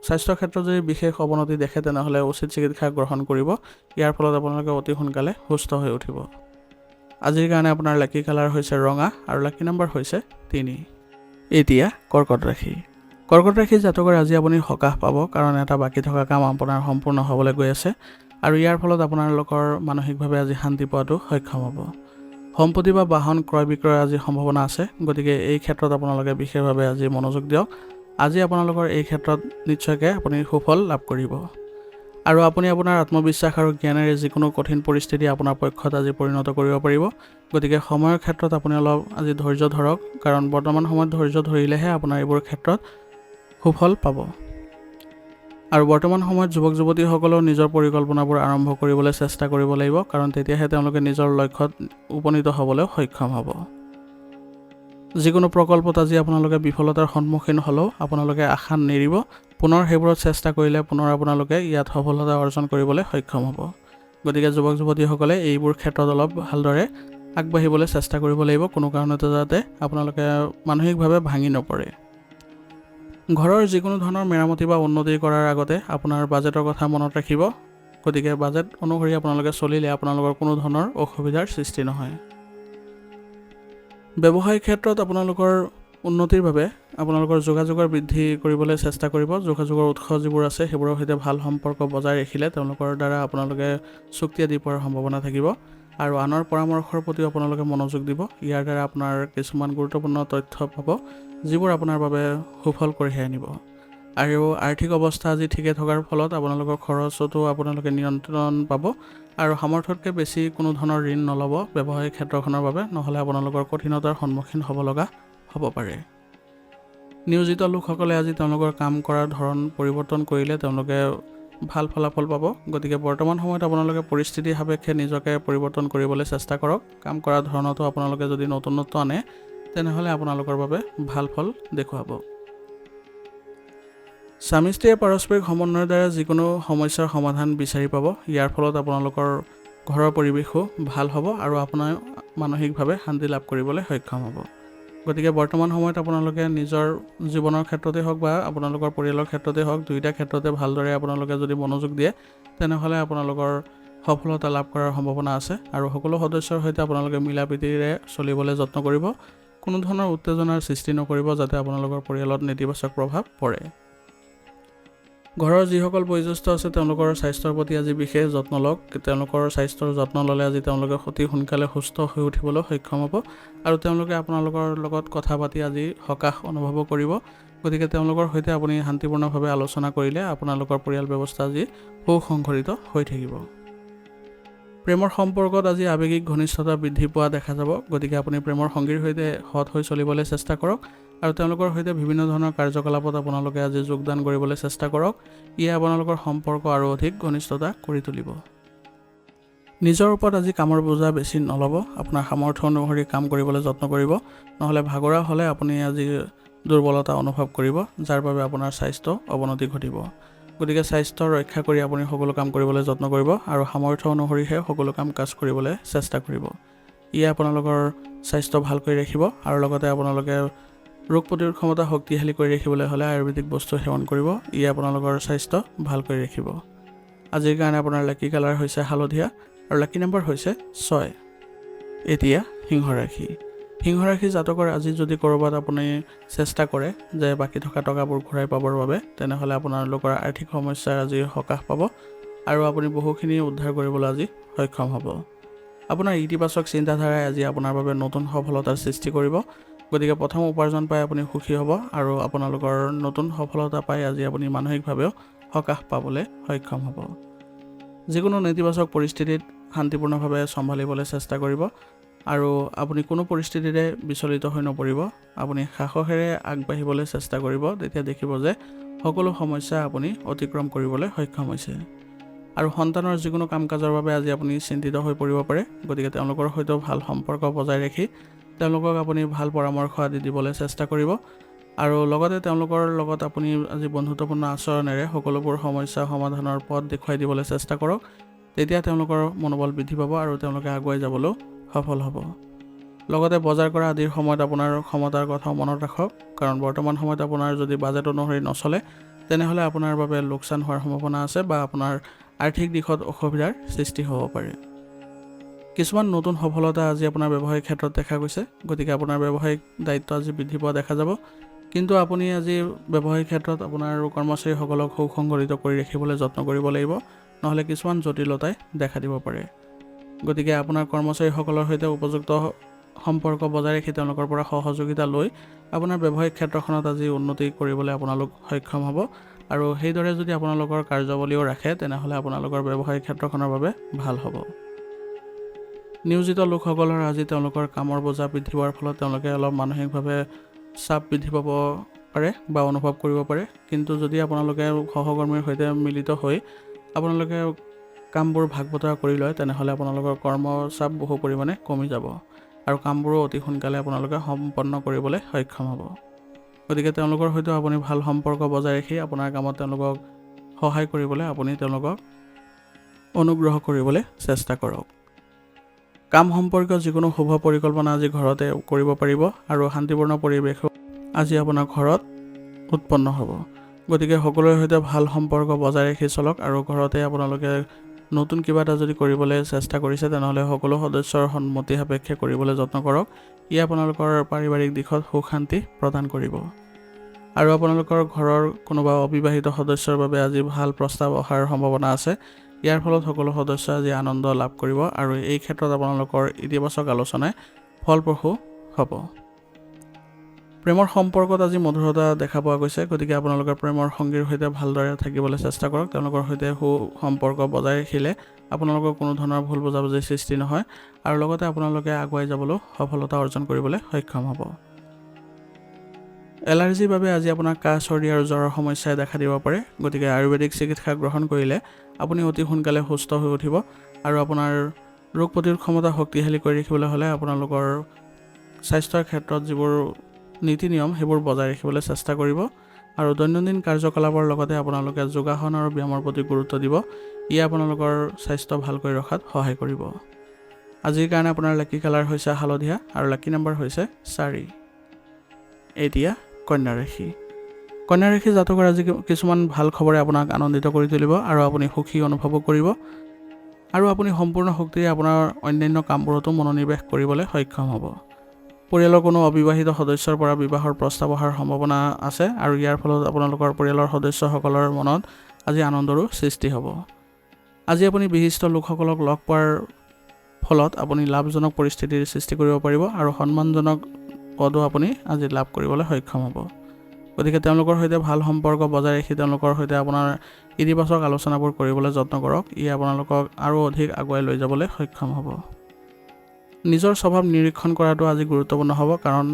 S1: স্বাস্থ্যৰ ক্ষেত্ৰত যদি বিশেষ অৱনতি দেখে তেনেহ'লে উচিত চিকিৎসা গ্ৰহণ কৰিব। ইয়াৰ ফলত আপোনালোকে অতি সোনকালে সুস্থ হৈ উঠিব। আজিৰ কাৰণে আপোনাৰ লাকি কালাৰ হৈছে ৰঙা আৰু লাকি নম্বৰ হৈছে 3। এতিয়া কৰ্কট ৰাশি। কৰ্কট ৰাশি জাতকৰ আজি আপুনি সকাহ পাব, কাৰণ এটা বাকী থকা কাম আপোনাৰ সম্পূৰ্ণ হ'বলৈ গৈ আছে আৰু ইয়াৰ ফলত আপোনালোকৰ মানসিকভাৱে আজি শান্তি পোৱাটো সক্ষম হ'ব। সম্পত্তি বা বাহন ক্ৰয় বিক্ৰয়ৰ আজি সম্ভাৱনা আছে, গতিকে এই ক্ষেত্ৰত আপোনালোকে বিশেষভাৱে আজি মনোযোগ দিয়ক। আজি আপোনালোকৰ এই ক্ষেত্ৰত নিশ্চয়কৈ আপুনি সুফল লাভ কৰিব আৰু আপুনি আপোনাৰ আত্মবিশ্বাস আৰু জ্ঞানেৰে যিকোনো কঠিন পৰিস্থিতি আপোনাৰ পক্ষত আজি পৰিণত কৰিব পাৰিব। গতিকে সময়ৰ ক্ষেত্ৰত আপুনি অলপ আজি ধৈৰ্য ধৰক, কাৰণ বৰ্তমান সময়ত ধৈৰ্য ধৰিলেহে আপোনাৰ এইবোৰ ক্ষেত্ৰত সুফল পাব। আৰু বৰ্তমান সময়ত যুৱক যুৱতীসকলেও নিজৰ পৰিকল্পনাবোৰ আৰম্ভ কৰিবলৈ চেষ্টা কৰিব লাগিব, কাৰণ তেতিয়াহে তেওঁলোকে নিজৰ লক্ষ্যত উপনীত হ'বলৈ সক্ষম হ'ব। যিকোনো প্ৰকল্পত আজি আপোনালোকে বিফলতাৰ সন্মুখীন হ'লেও আপোনালোকে আশা নেৰিব। পুনৰ সেইবোৰত চেষ্টা কৰিলে পুনৰ আপোনালোকে ইয়াত সফলতা অৰ্জন কৰিবলৈ সক্ষম হ'ব। গতিকে যুৱক যুৱতীসকলে এইবোৰ ক্ষেত্ৰত অলপ ভালদৰে আগবাঢ়িবলৈ চেষ্টা কৰিব লাগিব, কোনো কাৰণতে যাতে আপোনালোকে মানসিকভাৱে ভাঙি নপৰে। ঘৰৰ যিকোনো ধৰণৰ মেৰামতি বা উন্নতি কৰাৰ আগতে আপোনাৰ বাজেটৰ কথা মনত ৰাখিব। গতিকে বাজেট অনুসৰি আপোনালোকে চলিলে আপোনালোকৰ কোনো ধৰণৰ অসুবিধাৰ সৃষ্টি নহয়। ব্যৱসায়িক ক্ষেত্ৰত আপোনালোকৰ উন্নতিৰ বাবে আপোনালোকৰ যোগাযোগৰ বৃদ্ধি কৰিবলৈ চেষ্টা কৰিব। যোগাযোগৰ উৎস যিবোৰ আছে সেইবোৰৰ সৈতে ভাল সম্পৰ্ক বজাই ৰাখিলে তেওঁলোকৰ দ্বাৰা আপোনালোকে চুক্তি আদি পোৱাৰ সম্ভাৱনা থাকিব আৰু আনৰ পৰামৰ্শৰ প্ৰতিও আপোনালোকে মনোযোগ দিব। ইয়াৰ দ্বাৰা আপোনাৰ কিছুমান গুৰুত্বপূৰ্ণ তথ্য পাব যিবোৰ আপোনাৰ বাবে সুফল কঢ়িয়াই আনিব। আৰু আৰ্থিক অৱস্থা আজি ঠিকে থকাৰ ফলত আপোনালোকৰ খৰচতো আপোনালোকে নিয়ন্ত্ৰণ পাব আৰু সামৰ্থ্যতকৈ বেছি কোনো ধৰণৰ ঋণ নল'ব ব্যৱসায়িক ক্ষেত্ৰখনৰ বাবে, নহ'লে আপোনালোকৰ কঠিনতাৰ সন্মুখীন হ'ব লগা হ'ব পাৰে। নিয়োজিত লোকসকলে আজি তেওঁলোকৰ কাম কৰাৰ ধৰণ পৰিৱৰ্তন কৰিলে তেওঁলোকে ভাল ফলাফল পাব। গতিকে বৰ্তমান সময়ত আপোনালোকে পৰিস্থিতি সাপেক্ষে নিজকে পৰিৱৰ্তন কৰিবলৈ চেষ্টা কৰক। কাম কৰাৰ ধৰণতো আপোনালোকে যদি নতুনত্ব আনে তেনেহ'লে আপোনালোকৰ বাবে ভাল ফল দেখুৱাব। স্বামী স্ত্ৰীয়ে পাৰস্পৰিক সমন্বয়ৰ দ্বাৰা যিকোনো সমস্যাৰ সমাধান বিচাৰি পাব। ইয়াৰ ফলত আপোনালোকৰ ঘৰৰ পৰিৱেশো ভাল হ'ব আৰু আপোনাৰ মানসিকভাৱে শান্তি লাভ কৰিবলৈ সক্ষম হ'ব। গতিকে বৰ্তমান সময়ত আপোনালোকে নিজৰ জীৱনৰ ক্ষেত্ৰতে হওক বা আপোনালোকৰ পৰিয়ালৰ ক্ষেত্ৰতে হওক, দুয়োটা ক্ষেত্ৰতে ভালদৰে আপোনালোকে যদি মনোযোগ দিয়ে তেনেহ'লে আপোনালোকৰ সফলতা লাভ কৰাৰ সম্ভাৱনা আছে আৰু সকলো সদস্যৰ সৈতে আপোনালোকে মিলা প্ৰীতিৰে চলিবলৈ যত্ন কৰিব। কোনো ধৰণৰ উত্তেজনাৰ সৃষ্টি নকৰিব যাতে আপোনালোকৰ পৰিয়ালত নেতিবাচক প্ৰভাৱ পৰে। ঘৰৰ যিসকল বয়োজ্যেষ্ঠ আছে তেওঁলোকৰ স্বাস্থ্যৰ প্ৰতি আজি বিশেষ যত্ন লওক। তেওঁলোকৰ স্বাস্থ্যৰ যত্ন ল'লে আজি তেওঁলোকে অতি সোনকালে সুস্থ হৈ উঠিবলৈ সক্ষম হ'ব আৰু তেওঁলোকে আপোনালোকৰ লগত কথা পাতি আজি সকাহ অনুভৱ কৰিব। গতিকে তেওঁলোকৰ সৈতে আপুনি শান্তিপূৰ্ণভাৱে আলোচনা কৰিলে আপোনালোকৰ পৰিয়াল ব্যৱস্থা আজি সুসংগঠিত হৈ থাকিব। প্ৰেমৰ সম্পৰ্কত আজি আৱেগিক ঘনিষ্ঠতা বৃদ্ধি পোৱা দেখা যাব। গতিকে আপুনি প্ৰেমৰ সংগীৰ সৈতে সৎ হৈ চলিবলৈ চেষ্টা কৰক আৰু তেওঁলোকৰ সৈতে বিভিন্ন ধৰণৰ কাৰ্যকলাপত আপোনালোকে আজি যোগদান কৰিবলৈ চেষ্টা কৰক। ইয়ে আপোনালোকৰ সম্পৰ্ক আৰু অধিক ঘনিষ্ঠতা কৰি তুলিব। নিজৰ ওপৰত আজি কামৰ বোজা বেছি নল'ব। আপোনাৰ সামৰ্থ্য অনুসৰি কাম কৰিবলৈ যত্ন কৰিব, নহ'লে ভাগৰা হ'লে আপুনি আজি দুৰ্বলতা অনুভৱ কৰিব, যাৰ বাবে আপোনাৰ স্বাস্থ্য অৱনতি ঘটিব। গতিকে স্বাস্থ্য ৰক্ষা কৰি আপুনি সকলো কাম কৰিবলৈ যত্ন কৰিব আৰু সামৰ্থ্য অনুসৰিহে সকলো কাম কাজ কৰিবলৈ চেষ্টা কৰিব। ইয়ে আপোনালোকৰ স্বাস্থ্য ভাল কৰি ৰাখিব আৰু লগতে আপোনালোকে ৰোগ প্ৰতিৰোধ ক্ষমতা শক্তিশালী কৰি ৰাখিবলৈ হ'লে আয়ুৰ্বেদিক বস্তু সেৱন কৰিব। ইয়ে আপোনালোকৰ স্বাস্থ্য ভাল কৰি ৰাখিব। আজিৰ কাৰণে আপোনাৰ লাকি কালাৰ হৈছে হালধীয়া আৰু লাকি নম্বৰ হৈছে 6। এতিয়া সিংহ ৰাশি। সিংহ ৰাশি জাতকৰ আজি যদি ক'ৰবাত আপুনি চেষ্টা কৰে যে বাকী থকা টকাবোৰ ঘূৰাই পাবৰ বাবে, তেনেহ'লে আপোনালোকৰ আৰ্থিক সমস্যাৰ আজি সকাহ পাব আৰু আপুনি বহুখিনি উদ্ধাৰ কৰিবলৈ আজি সক্ষম হ'ব। আপোনাৰ ইতিবাচক চিন্তাধাৰাই আজি আপোনাৰ বাবে নতুন সফলতাৰ সৃষ্টি কৰিব। গতিকে প্ৰথম উপাৰ্জন পাই আপুনি সুখী হ'ব আৰু আপোনালোকৰ নতুন সফলতা পাই আজি আপুনি মানসিকভাৱেও সকাহ পাবলৈ সক্ষম হ'ব। যিকোনো নেতিবাচক পৰিস্থিতিত শান্তিপূৰ্ণভাৱে চম্ভালিবলৈ চেষ্টা কৰিব আৰু আপুনি কোনো পৰিস্থিতিৰে বিচলিত হৈ নপৰিব। আপুনি সাহসেৰে আগবাঢ়িবলৈ চেষ্টা কৰিব, তেতিয়া দেখিব যে সকলো সমস্যা আপুনি অতিক্ৰম কৰিবলৈ সক্ষম হৈছে। আৰু সন্তানৰ যিকোনো কাম কাজৰ বাবে আজি আপুনি চিন্তিত হৈ পৰিব পাৰে। গতিকে তেওঁলোকৰ সৈতেও ভাল সম্পৰ্ক বজাই ৰাখি তেওঁলোকক আপুনি ভাল পৰামৰ্শ আদি দিবলৈ চেষ্টা কৰিব আৰু লগতে তেওঁলোকৰ লগত আপুনি আজি বন্ধুত্বপূৰ্ণ আচৰণেৰে সকলোবোৰ সমস্যা সমাধানৰ পথ দেখুৱাই দিবলৈ চেষ্টা কৰক। তেতিয়া তেওঁলোকৰ মনোবল বৃদ্ধি পাব আৰু তেওঁলোকে আগুৱাই যাবলৈও সফল হ'ব। লগতে বজাৰ কৰা আদিৰ সময়ত আপোনাৰ ক্ষমতাৰ কথাও মনত ৰাখক, কাৰণ বৰ্তমান সময়ত আপোনাৰ যদি বাজেট অনুসৰি নচলে তেনেহ'লে আপোনাৰ বাবে লোকচান হোৱাৰ সম্ভাৱনা আছে বা আপোনাৰ আৰ্থিক দিশত অসুবিধাৰ সৃষ্টি হ'ব পাৰে। কিছুমান নতুন সফলতা আজি আপোনাৰ ব্যৱসায়িক ক্ষেত্ৰত দেখা গৈছে। গতিকে আপোনাৰ ব্যৱসায়িক দায়িত্ব আজি বৃদ্ধি পোৱা দেখা যাব। কিন্তু আপুনি আজি ব্যৱসায়িক ক্ষেত্ৰত আপোনাৰ কৰ্মচাৰীসকলক সুসংগঠিত কৰি ৰাখিবলৈ যত্ন কৰিব লাগিব, নহ'লে কিছুমান জটিলতাই দেখা দিব পাৰে। গতিকে আপোনাৰ কৰ্মচাৰীসকলৰ সৈতে উপযুক্ত সম্পৰ্ক বজাই ৰাখি তেওঁলোকৰ পৰা সহযোগিতা লৈ আপোনাৰ ব্যৱসায়িক ক্ষেত্ৰখনত আজি উন্নতি কৰিবলৈ আপোনালোক সক্ষম হ'ব আৰু সেইদৰে যদি আপোনালোকৰ কাৰ্যাৱলীও ৰাখে তেনেহ'লে আপোনালোকৰ ব্যৱসায়িক ক্ষেত্ৰখনৰ বাবে ভাল হ'ব। নিয়োজিত লোকসকলৰ আজি তেওঁলোকৰ কামৰ বোজা বৃদ্ধি হোৱাৰ ফলত তেওঁলোকে অলপ মানসিকভাৱে চাপ বৃদ্ধি পাব পাৰে বা অনুভৱ কৰিব পাৰে। কিন্তু যদি আপোনালোকে সহকৰ্মীৰ সৈতে মিলিত হৈ আপোনালোকে কামবোৰ ভাগ বতৰা কৰি লয় তেনেহ'লে আপোনালোকৰ কৰ্মচাপ বহু পৰিমাণে কমি যাব আৰু কামবোৰো অতি সোনকালে আপোনালোকে সম্পন্ন কৰিবলৈ সক্ষম হ'ব। গতিকে তেওঁলোকৰ সৈতে আপুনি ভাল সম্পৰ্ক বজাই ৰাখি আপোনাৰ কামত তেওঁলোকক সহায় কৰিবলৈ আপুনি তেওঁলোকক অনুগ্ৰহ কৰিবলৈ চেষ্টা কৰক। কাম সম্পৰ্কীয় যিকোনো শুভ পৰিকল্পনা আজি ঘৰতে কৰিব পাৰিব আৰু শান্তিপূৰ্ণ পৰিৱেশ আজি আপোনাৰ ঘৰত উৎপন্ন হ'ব। গতিকে সকলোৰে সৈতে ভাল সম্পৰ্ক বজাই ৰাখি চলক আৰু ঘৰতে আপোনালোকে নতুন কিবা এটা যদি কৰিবলৈ চেষ্টা কৰিছে তেনেহ'লে সকলো সদস্যৰ সন্মতি সাপেক্ষে কৰিবলৈ যত্ন কৰক। ই আপোনালোকৰ পাৰিবাৰিক দিশত সুখ শান্তি প্ৰদান কৰিব আৰু আপোনালোকৰ ঘৰৰ কোনোবা অবিবাহিত সদস্যৰ বাবে আজি ভাল প্ৰস্তাৱ অহাৰ সম্ভাৱনা আছে। ইয়াৰ ফলত সকলো সদস্যই আজি আনন্দ লাভ কৰিব আৰু এই ক্ষেত্ৰত আপোনালোকৰ ইতিবাচক আলোচনাই ফলপ্ৰসূ হ'ব। প্ৰেমৰ সম্পৰ্কত আজি মধুৰতা দেখা পোৱা গৈছে। গতিকে আপোনালোকৰ প্ৰেমৰ সংগীৰ সৈতে ভালদৰে থাকিবলৈ চেষ্টা কৰক। তেওঁলোকৰ সৈতে সু সম্পৰ্ক বজাই ৰাখিলে আপোনালোকৰ কোনো ধৰণৰ ভুল বুজাবুজিৰ সৃষ্টি নহয় আৰু লগতে আপোনালোকে আগুৱাই যাবলৈ সফলতা অৰ্জন কৰিবলৈ সক্ষম হ'ব। এলাৰ্জিৰ বাবে আজি আপোনাৰ কাহ চৰ্দি আৰু জ্বৰৰ সমস্যাই দেখা দিব পাৰে। গতিকে আয়ুৰ্বেদিক চিকিৎসা গ্ৰহণ কৰিলে আপুনি অতি সোনকালে সুস্থ হৈ উঠিব আৰু আপোনাৰ ৰোগ প্ৰতিৰোধ ক্ষমতা শক্তিশালী কৰি ৰাখিবলৈ হ'লে আপোনালোকৰ স্বাস্থ্যৰ ক্ষেত্ৰত যিবোৰ নীতি নিয়ম সেইবোৰ বজাই ৰাখিবলৈ চেষ্টা কৰিব আৰু দৈনন্দিন কাৰ্যকলাপৰ লগতে আপোনালোকে যোগাসন আৰু ব্যায়ামৰ প্ৰতি গুৰুত্ব দিব। ই আপোনালোকৰ স্বাস্থ্য ভাল কৰি ৰখাত সহায় কৰিব। আজিৰ কাৰণে আপোনাৰ লাকি কালাৰ হৈছে হালধীয়া আৰু লাকি নম্বৰ হৈছে 4। এতিয়া কন্যা ৰাশি। কন্যা ৰাশি জাতকৰ আজি কিছুমান ভাল খবৰে আপোনাক আনন্দিত কৰি তুলিব আৰু আপুনি সুখী অনুভৱ কৰিব আৰু আপুনি সম্পূৰ্ণ শক্তিৰে আপোনাৰ অন্যান্য কামবোৰতো মনোনিৱেশ কৰিবলৈ সক্ষম হ'ব। পৰিয়ালৰ কোনো অবিবাহিত সদস্যৰ পৰা বিবাহৰ প্ৰস্তাৱ অহাৰ সম্ভাৱনা আছে আৰু ইয়াৰ ফলত আপোনালোকৰ পৰিয়ালৰ সদস্যসকলৰ মনত আজি আনন্দৰো সৃষ্টি হ'ব। আজি আপুনি বিশিষ্ট লোকসকলক লগ পোৱাৰ ফলত আপুনি লাভজনক পৰিস্থিতিৰ সৃষ্টি কৰিব পাৰিব আৰু সন্মানজনক পদো আপুনি আজি লাভ কৰিবলৈ সক্ষম হ'ব। গতিকে তেওঁলোকৰ সৈতে ভাল সম্পৰ্ক বজাই ৰাখি তেওঁলোকৰ সৈতে আপোনাৰ ইতিবাচক আলোচনাবোৰ কৰিবলৈ যত্ন কৰক। ই আপোনালোকক আৰু অধিক আগুৱাই লৈ যাবলৈ সক্ষম হ'ব। নিজৰ স্বভাৱ নিৰীক্ষণ কৰাটো আজি গুৰুত্বপূৰ্ণ হ'ব, কাৰণ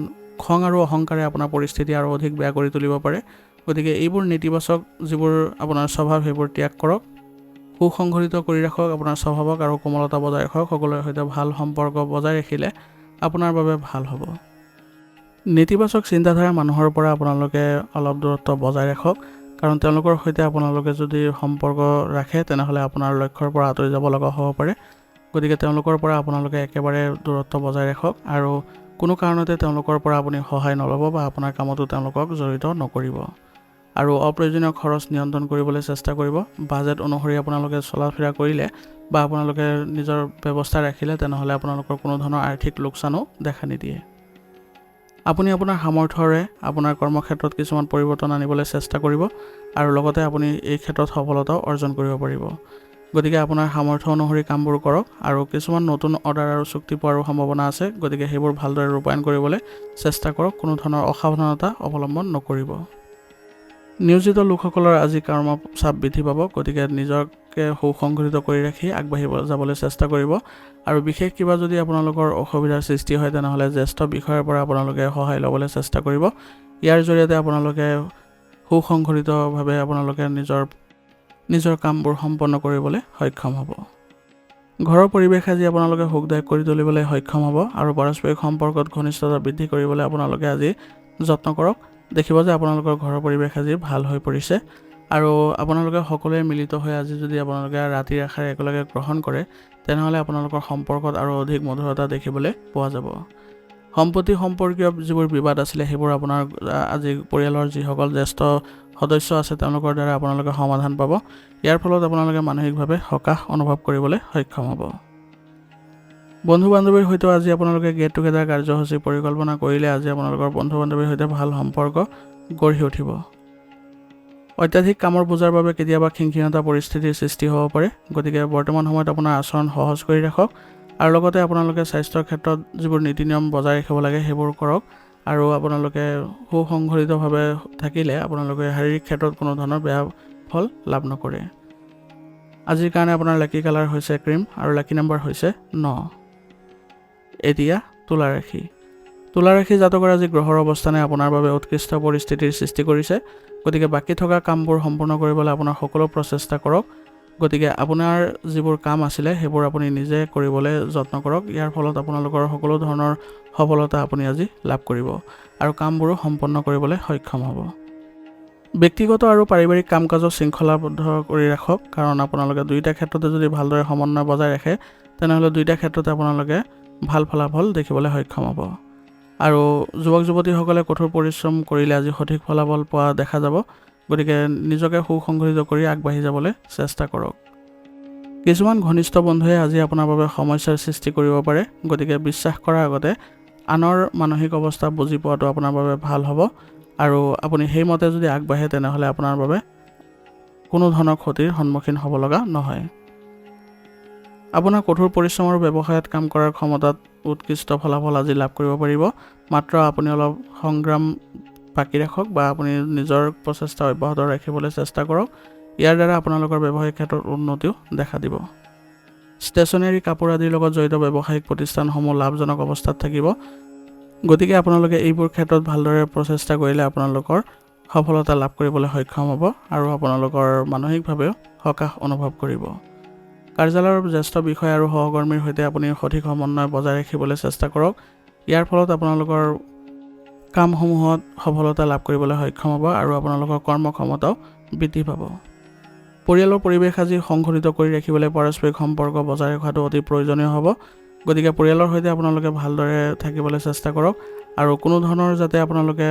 S1: খং আৰু অহংকাৰে আপোনাৰ পৰিস্থিতি আৰু অধিক বেয়া কৰি তুলিব পাৰে। গতিকে এইবোৰ নেতিবাচক যিবোৰ আপোনাৰ স্বভাৱ সেইবোৰ ত্যাগ কৰক, সুসংগঠিত কৰি ৰাখক আপোনাৰ স্বভাৱক আৰু কোমলতা বজাই ৰাখক। সকলোৰে সৈতে ভাল সম্পৰ্ক বজাই ৰাখিলে আপোনাৰ বাবে ভাল হ'ব। নেতিবাচক চিন্তাধাৰা মানুহৰ পৰা আপোনালোকে অলপ দূৰত্ব বজাই ৰাখক, কাৰণ তেওঁলোকৰ সৈতে আপোনালোকে যদি সম্পৰ্ক ৰাখে তেনেহ'লে আপোনাৰ লক্ষ্যৰ পৰা আঁতৰি যাব লগা হ'ব পাৰে। গতিকে তেওঁলোকৰ পৰা আপোনালোকে একেবাৰে দূৰত্ব বজাই ৰাখক আৰু কোনো কাৰণতে তেওঁলোকৰ পৰা আপুনি সহায় নল'ব বা আপোনাৰ কামতো তেওঁলোকক জড়িত নকৰিব। আৰু অপ্ৰয়োজনীয় খৰচ নিয়ন্ত্ৰণ কৰিবলৈ চেষ্টা কৰিব। বাজেট অনুসৰি আপোনালোকে চলা ফিৰা কৰিলে বা আপোনালোকে নিজৰ ব্যৱস্থা ৰাখিলে তেনেহ'লে আপোনালোকৰ কোনো ধৰণৰ আৰ্থিক লোকচানো দেখা নিদিয়ে। আপুনি আপোনাৰ সামৰ্থ্যৰে আপোনাৰ কৰ্মক্ষেত্ৰত কিছুমান পৰিৱৰ্তন আনিবলৈ চেষ্টা কৰিব আৰু লগতে আপুনি এই ক্ষেত্ৰত সফলতাও অৰ্জন কৰিব পাৰিব। গতিকে আপোনাৰ সামৰ্থ্য অনুসৰি কামবোৰ কৰক আৰু কিছুমান নতুন অৰ্ডাৰ আৰু চুক্তি পোৱাৰো সম্ভাৱনা আছে। গতিকে সেইবোৰ ভালদৰে ৰূপায়ণ কৰিবলৈ চেষ্টা কৰক, কোনো ধৰণৰ অসাৱধানতা অৱলম্বন নকৰিব। নিয়োজিত লোকসকলৰ আজি কৰ্ম চাপ বৃদ্ধি পাব। গতিকে নিজকে সুসংগঠিত কৰি ৰাখি আগবাঢ়ি যাবলৈ চেষ্টা কৰিব আৰু বিশেষ কিবা যদি আপোনালোকৰ অসুবিধাৰ সৃষ্টি হয় তেনেহ'লে জ্যেষ্ঠ বিষয়াৰ পৰা আপোনালোকে সহায় ল'বলৈ চেষ্টা কৰিব। ইয়াৰ জৰিয়তে আপোনালোকে সুসংগঠিতভাৱে আপোনালোকে নিজৰ কামবোৰ সম্পন্ন কৰিবলৈ সক্ষম হ'ব। ঘৰৰ পৰিৱেশ আজি আপোনালোকে সুখদায়ক কৰি তুলিবলৈ সক্ষম হ'ব আৰু পাৰস্পৰিক সম্পৰ্কত ঘনিষ্ঠতা বৃদ্ধি কৰিবলৈ আপোনালোকে আজি যত্ন কৰক। দেখিব যে আপোনালোকৰ ঘৰৰ পৰিৱেশ আজি ভাল হৈ পৰিছে আৰু আপোনালোকে সকলোৱে মিলিত হৈ আজি যদি আপোনালোকে ৰাতিৰ আহাৰ একেলগে গ্ৰহণ কৰে তেনেহ'লে আপোনালোকৰ সম্পৰ্কত আৰু অধিক মধুৰতা দেখিবলৈ পোৱা যাব। সম্পত্তি সম্পৰ্কীয় যিবোৰ বিবাদ আছিলে সেইবোৰ আপোনাৰ আজি পৰিয়ালৰ যিসকল জ্যেষ্ঠ সদস্য আছে তেওঁলোকৰ দ্বাৰা আপোনালোকে সমাধান পাব। ইয়াৰ ফলত আপোনালোকে মানসিকভাৱে সকাহ অনুভৱ কৰিবলৈ সক্ষম হ'ব। বন্ধু বান্ধৱীৰ সৈতে আজি আপোনালোকে গেট টুগেডাৰ কাৰ্যসূচী পৰিকল্পনা কৰিলে আজি আপোনালোকৰ বন্ধু বান্ধৱীৰ সৈতে ভাল সম্পৰ্ক গঢ়ি উঠিব। অত্যাধিক কামৰ বোজাৰ বাবে কেতিয়াবা খিংখিঙতা পৰিস্থিতিৰ সৃষ্টি হ'ব পাৰে। গতিকে বৰ্তমান সময়ত আপোনাৰ আচৰণ সহজ কৰি ৰাখক আৰু লগতে আপোনালোকে স্বাস্থ্যৰ ক্ষেত্ৰত যিবোৰ নীতি নিয়ম বজাই ৰাখিব লাগে সেইবোৰ কৰক আৰু আপোনালোকে সুসংগঠিতভাৱে থাকিলে আপোনালোকে শাৰীৰিক ক্ষেত্ৰত কোনো ধৰণৰ বেয়া ফল লাভ নকৰে। আজিৰ কাৰণে আপোনাৰ লাকি কালাৰ হৈছে ক্ৰীম আৰু লাকি নাম্বাৰ হৈছে 9। এতিয়া তুলা ৰাশি। তুলা ৰাশি জাতকৰ আজি গ্ৰহৰ অৱস্থানে আপোনাৰ বাবে উৎকৃষ্ট পৰিস্থিতিৰ সৃষ্টি কৰিছে। গতিকে বাকী থকা কামবোৰ সম্পূৰ্ণ কৰিবলৈ আপোনাৰ সকলো প্ৰচেষ্টা কৰক। গতিকে আপোনাৰ যিবোৰ কাম আছিলে সেইবোৰ আপুনি নিজে কৰিবলৈ যত্ন কৰক। ইয়াৰ ফলত আপোনালোকৰ সকলো ধৰণৰ সফলতা আপুনি আজি লাভ কৰিব আৰু কামবোৰো সম্পন্ন কৰিবলৈ সক্ষম হ'ব। ব্যক্তিগত আৰু পাৰিবাৰিক কাম কাজক শৃংখলাবদ্ধ কৰি ৰাখক, কাৰণ আপোনালোকে দুয়োটা ক্ষেত্ৰতে যদি ভালদৰে সমন্বয় বজাই ৰাখে তেনেহ'লে দুয়োটা ক্ষেত্ৰতে আপোনালোকে ভাল ফলাফল দেখিবলৈ সক্ষম হ'ব। আৰু যুৱক যুৱতীসকলে কঠোৰ পৰিশ্ৰম কৰিলে আজি সঠিক ফলাফল পোৱা দেখা যাব। গতিকে নিজকে সুসংগঠিত কৰি আগবাঢ়ি যাবলৈ চেষ্টা কৰক। কিছুমান ঘনিষ্ঠ বন্ধুৱে আজি আপোনাৰ বাবে সমস্যাৰ সৃষ্টি কৰিব পাৰে। গতিকে বিশ্বাস কৰাৰ আগতে আনৰ মানসিক অৱস্থা বুজি পোৱাটো আপোনাৰ বাবে ভাল হ'ব আৰু আপুনি সেইমতে যদি আগবাঢ়ে তেনেহ'লে আপোনাৰ বাবে কোনো ধৰণৰ ক্ষতিৰ সন্মুখীন হ'ব লগা নহয়। আপোনাৰ কঠোৰ পৰিশ্ৰম আৰু ব্যৱসায়ত কাম কৰাৰ ক্ষমতাত উৎকৃষ্ট ফলাফল আজি লাভ কৰিব পাৰিব। মাত্ৰ আপুনি অলপ সংগ্ৰাম বাকী ৰাখক বা আপুনি নিজৰ প্ৰচেষ্টা অব্যাহত ৰাখিবলৈ চেষ্টা কৰক। ইয়াৰ দ্বাৰা আপোনালোকৰ ব্যৱসায়িক ক্ষেত্ৰত উন্নতিও দেখা দিব। ষ্টেচনাৰী কাপোৰ আদিৰ লগত জড়িত ব্যৱসায়িক প্ৰতিষ্ঠানসমূহ লাভজনক অৱস্থাত থাকিব। গতিকে আপোনালোকে এইবোৰ ক্ষেত্ৰত ভালদৰে প্ৰচেষ্টা কৰিলে আপোনালোকৰ সফলতা লাভ কৰিবলৈ সক্ষম হ'ব আৰু আপোনালোকৰ মানসিকভাৱেও সকাহ অনুভৱ কৰিব। কাৰ্যালয়ৰ জ্যেষ্ঠ বিষয়া আৰু সহকৰ্মীৰ সৈতে আপুনি সঠিক সমন্বয় বজাই ৰাখিবলৈ চেষ্টা কৰক। ইয়াৰ ফলত আপোনালোকৰ কামসমূহত সফলতা লাভ কৰিবলৈ সক্ষম হ'ব আৰু আপোনালোকৰ কৰ্মক্ষমতাও বৃদ্ধি পাব। পৰিয়ালৰ পৰিৱেশ আজি সংগঠিত কৰি ৰাখিবলৈ পাৰস্পৰিক সম্পৰ্ক বজাই ৰখাটো অতি প্ৰয়োজনীয় হ'ব। গতিকে পৰিয়ালৰ সৈতে আপোনালোকে ভালদৰে থাকিবলৈ চেষ্টা কৰক আৰু কোনো ধৰণৰ যাতে আপোনালোকে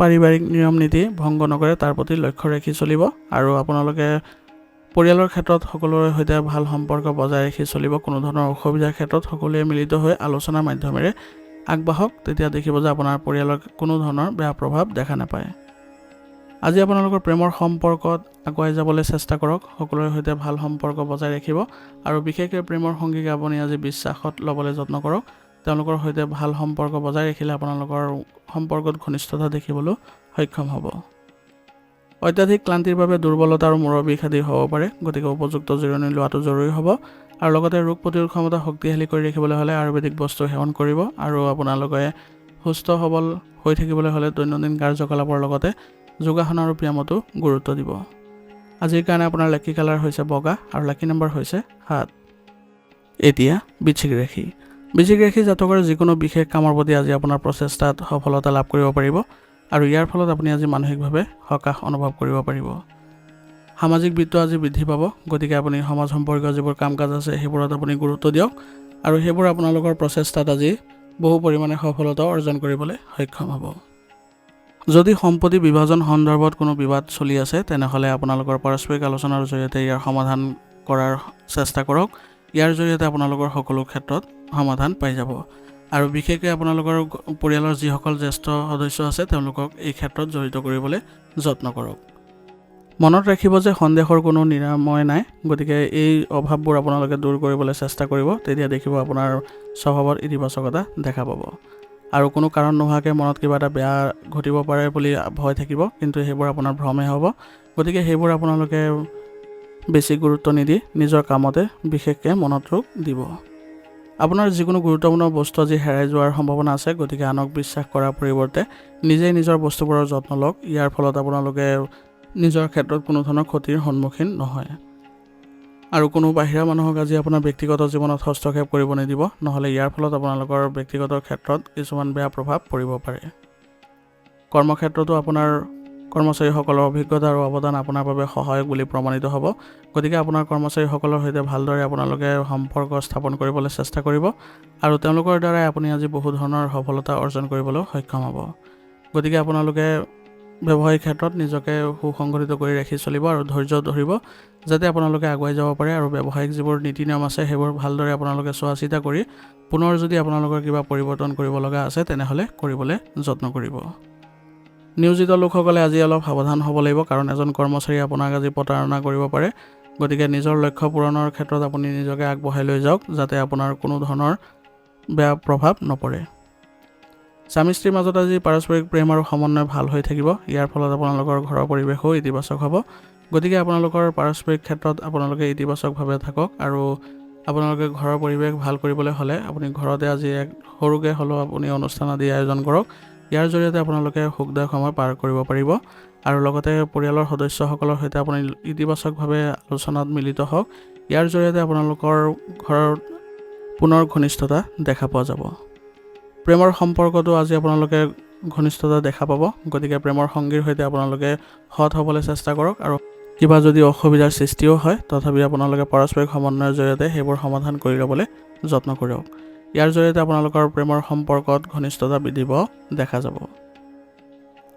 S1: পাৰিবাৰিক নিয়ম নীতি ভংগ নকৰে তাৰ প্ৰতি লক্ষ্য ৰাখি চলিব আৰু আপোনালোকে পৰিয়ালৰ ক্ষেত্ৰত সকলোৰে সৈতে ভাল সম্পৰ্ক বজাই ৰাখি চলিব। কোনো ধৰণৰ অসুবিধাৰ ক্ষেত্ৰত সকলোৱে মিলিত হৈ আলোচনাৰ মাধ্যমেৰে আগবাঢ়ক, তেতিয়া দেখিব যে আপোনাৰ পৰিয়ালৰ কোনো ধৰণৰ বেয়া প্ৰভাৱ দেখা নাপায়। আজি আপোনালোকৰ প্ৰেমৰ সম্পৰ্কত আগুৱাই যাবলৈ চেষ্টা কৰক, সকলোৰে সৈতে ভাল সম্পৰ্ক বজাই ৰাখিব আৰু বিশেষকৈ প্ৰেমৰ সংগীক আপুনি আজি বিশ্বাসত ল'বলৈ যত্ন কৰক। তেওঁলোকৰ সৈতে ভাল সম্পৰ্ক বজাই ৰাখিলে আপোনালোকৰ সম্পৰ্কত ঘনিষ্ঠতা দেখিবলৈ সক্ষম হ'ব। অত্যাধিক ক্লান্তিৰ বাবে দুৰ্বলতা আৰু মূৰৰ বিষ আদি হ'ব পাৰে, গতিকে উপযুক্ত জিৰণি লোৱাটো জৰুৰী হ'ব। আৰু লগতে ৰোগ প্ৰতিৰোধ ক্ষমতা শক্তিশালী কৰি ৰাখিবলৈ হ'লে আয়ুৰ্বেদিক বস্তু সেৱন কৰিব আৰু আপোনালোকে সুস্থ সবল হৈ থাকিবলৈ হ'লে দৈনন্দিন কাৰ্যকলাপৰ লগতে যোগাসন আৰু ব্যায়ামতো গুৰুত্ব দিব। আজিৰ কাৰণে আপোনাৰ লাকি কালাৰ হৈছে বগা আৰু লাকি নম্বৰ হৈছে 7। এতিয়া বৃশ্চিক ৰাশি। বৃশ্চিক ৰাশি জাতকৰ যিকোনো বিশেষ কামৰ প্ৰতি আজি আপোনাৰ প্ৰচেষ্টাত সফলতা লাভ কৰিব পাৰিব আৰু ইয়াৰ ফলত আপুনি আজি মানসিকভাৱে সকাহ অনুভৱ কৰিব পাৰিব। সামাজিক বৃত্ত আজি বৃদ্ধি পাব, গতিকে আপুনি সমাজ সম্পৰ্কীয় যিবোৰ কাম কাজ আছে সেইবোৰত আপুনি গুৰুত্ব দিয়ক আৰু সেইবোৰ আপোনালোকৰ প্ৰচেষ্টাত আজি বহু পৰিমাণে সফলতা অৰ্জন কৰিবলৈ সক্ষম হ'ব। যদি সম্পত্তি বিভাজন সন্দৰ্ভত কোনো বিবাদ চলি আছে তেনেহ'লে আপোনালোকৰ পাৰস্পৰিক আলোচনাৰ জৰিয়তে ইয়াৰ সমাধান কৰাৰ চেষ্টা কৰক। ইয়াৰ জৰিয়তে আপোনালোকৰ সকলো ক্ষেত্ৰত সমাধান পাই যাব আৰু বিশেষকৈ আপোনালোকৰ পৰিয়ালৰ যিসকল জ্যেষ্ঠ সদস্য আছে তেওঁলোকক এই ক্ষেত্ৰত জড়িত কৰিবলৈ যত্ন কৰক। মনত ৰাখিব যে সন্দেহৰ কোনো নিৰাময় নাই, গতিকে এই অভাৱবোৰ আপোনালোকে দূৰ কৰিবলৈ চেষ্টা কৰিব, তেতিয়া দেখিব আপোনাৰ স্বভাৱত ইতিবাচকতা দেখা পাব আৰু কোনো কাৰণ নোহোৱাকৈ মনত কিবা এটা বেয়া ঘটিব পাৰে বুলি ভয় থাকিব, কিন্তু সেইবোৰ আপোনাৰ ভ্ৰমে হ'ব। গতিকে সেইবোৰ আপোনালোকে বেছি গুৰুত্ব নিদি নিজৰ কামতে বিশেষকৈ মনোযোগ দিব। আপোনাৰ যিকোনো গুৰুত্বপূৰ্ণ বস্তু আজি হেৰাই যোৱাৰ সম্ভাৱনা আছে, গতিকে আনক বিশ্বাস কৰাৰ পৰিৱৰ্তে নিজেই নিজৰ বস্তুবোৰৰ যত্ন লওক। ইয়াৰ ফলত আপোনালোকে নিজৰ ক্ষেত্ৰত কোনো ধৰণৰ ক্ষতিৰ সন্মুখীন নহয় আৰু কোনো বাহিৰা মানুহক আজি আপোনাৰ ব্যক্তিগত জীৱনত হস্তক্ষেপ কৰিব নিদিব, নহ'লে ইয়াৰ ফলত আপোনালোকৰ ব্যক্তিগত ক্ষেত্ৰত কিছুমান বেয়া প্ৰভাৱ পৰিব পাৰে। কৰ্মক্ষেত্ৰতো আপোনাৰ কৰ্মচাৰীসকলৰ অভিজ্ঞতা আৰু অৱদান আপোনাৰ বাবে সহায়ক বুলি প্ৰমাণিত হ'ব, গতিকে আপোনাৰ কৰ্মচাৰীসকলৰ সৈতে ভালদৰে আপোনালোকে সম্পৰ্ক স্থাপন কৰিবলৈ চেষ্টা কৰিব আৰু তেওঁলোকৰ দ্বাৰাই আপুনি আজি বহু ধৰণৰ সফলতা অৰ্জন কৰিবলৈ সক্ষম হ'ব। গতিকে আপোনালোকে ব্যৱসায়িক ক্ষেত্ৰত নিজকে সুসংগঠিত কৰি ৰাখি চলিব আৰু ধৈৰ্য ধৰিব যাতে আপোনালোকে আগুৱাই যাব পাৰে আৰু ব্যৱসায়িক যিবোৰ নীতি নিয়ম আছে সেইবোৰ ভালদৰে আপোনালোকে চোৱা চিতা কৰি পুনৰ যদি আপোনালোকৰ কিবা পৰিৱৰ্তন কৰিব লগা আছে তেনেহ'লে কৰিবলৈ যত্ন কৰিব। নিয়োজিত লোকসকলে আজি অলপ সাৱধান হ'ব লাগিব, কাৰণ এজন কৰ্মচাৰীয়ে আপোনাক আজি প্ৰতাৰণা কৰিব পাৰে, গতিকে নিজৰ লক্ষ্য পূৰণৰ ক্ষেত্ৰত আপুনি নিজকে আগবঢ়াই লৈ যাওক যাতে আপোনাৰ কোনো ধৰণৰ বেয়া প্ৰভাৱ নপৰে। স্বামী স্ত্ৰীৰ মাজত আজি পাৰস্পৰিক প্ৰেম আৰু সমন্বয় ভাল হৈ থাকিব, ইয়াৰ ফলত আপোনালোকৰ ঘৰৰ পৰিৱেশো ইতিবাচক হ'ব, গতিকে আপোনালোকৰ পাৰস্পৰিক ক্ষেত্ৰত আপোনালোকে ইতিবাচকভাৱে থাকক আৰু আপোনালোকে ঘৰৰ পৰিৱেশ ভাল কৰিবলৈ হ'লে আপুনি ঘৰতে আজি এক সৰুকৈ হ'লেও আপুনি অনুষ্ঠান আদি আয়োজন কৰক। ইয়াৰ জৰিয়তে আপোনালোকে সুখদায়ক সময় পাৰ কৰিব পাৰিব আৰু লগতে পৰিয়ালৰ সদস্যসকলৰ সৈতে আপুনি ইতিবাচকভাৱে আলোচনাত মিলিত হওক। ইয়াৰ জৰিয়তে আপোনালোকৰ ঘৰত পুনৰ ঘনিষ্ঠতা দেখা পোৱা যাব। প্ৰেমৰ সম্পৰ্কতো আজি আপোনালোকে ঘনিষ্ঠতা দেখা পাব, গতিকে প্ৰেমৰ সংগীৰ সৈতে আপোনালোকে সৎ হ'বলৈ চেষ্টা কৰক আৰু কিবা যদি অসুবিধাৰ সৃষ্টিও হয় তথাপি আপোনালোকে পাৰস্পৰিক সমন্বয়ৰ জৰিয়তে সেইবোৰ সমাধান কৰি ল'বলৈ যত্ন কৰক। ইয়াৰ জৰিয়তে আপোনালোকৰ প্ৰেমৰ সম্পৰ্কত ঘনিষ্ঠতা বৃদ্ধি পোৱা দেখা যাব।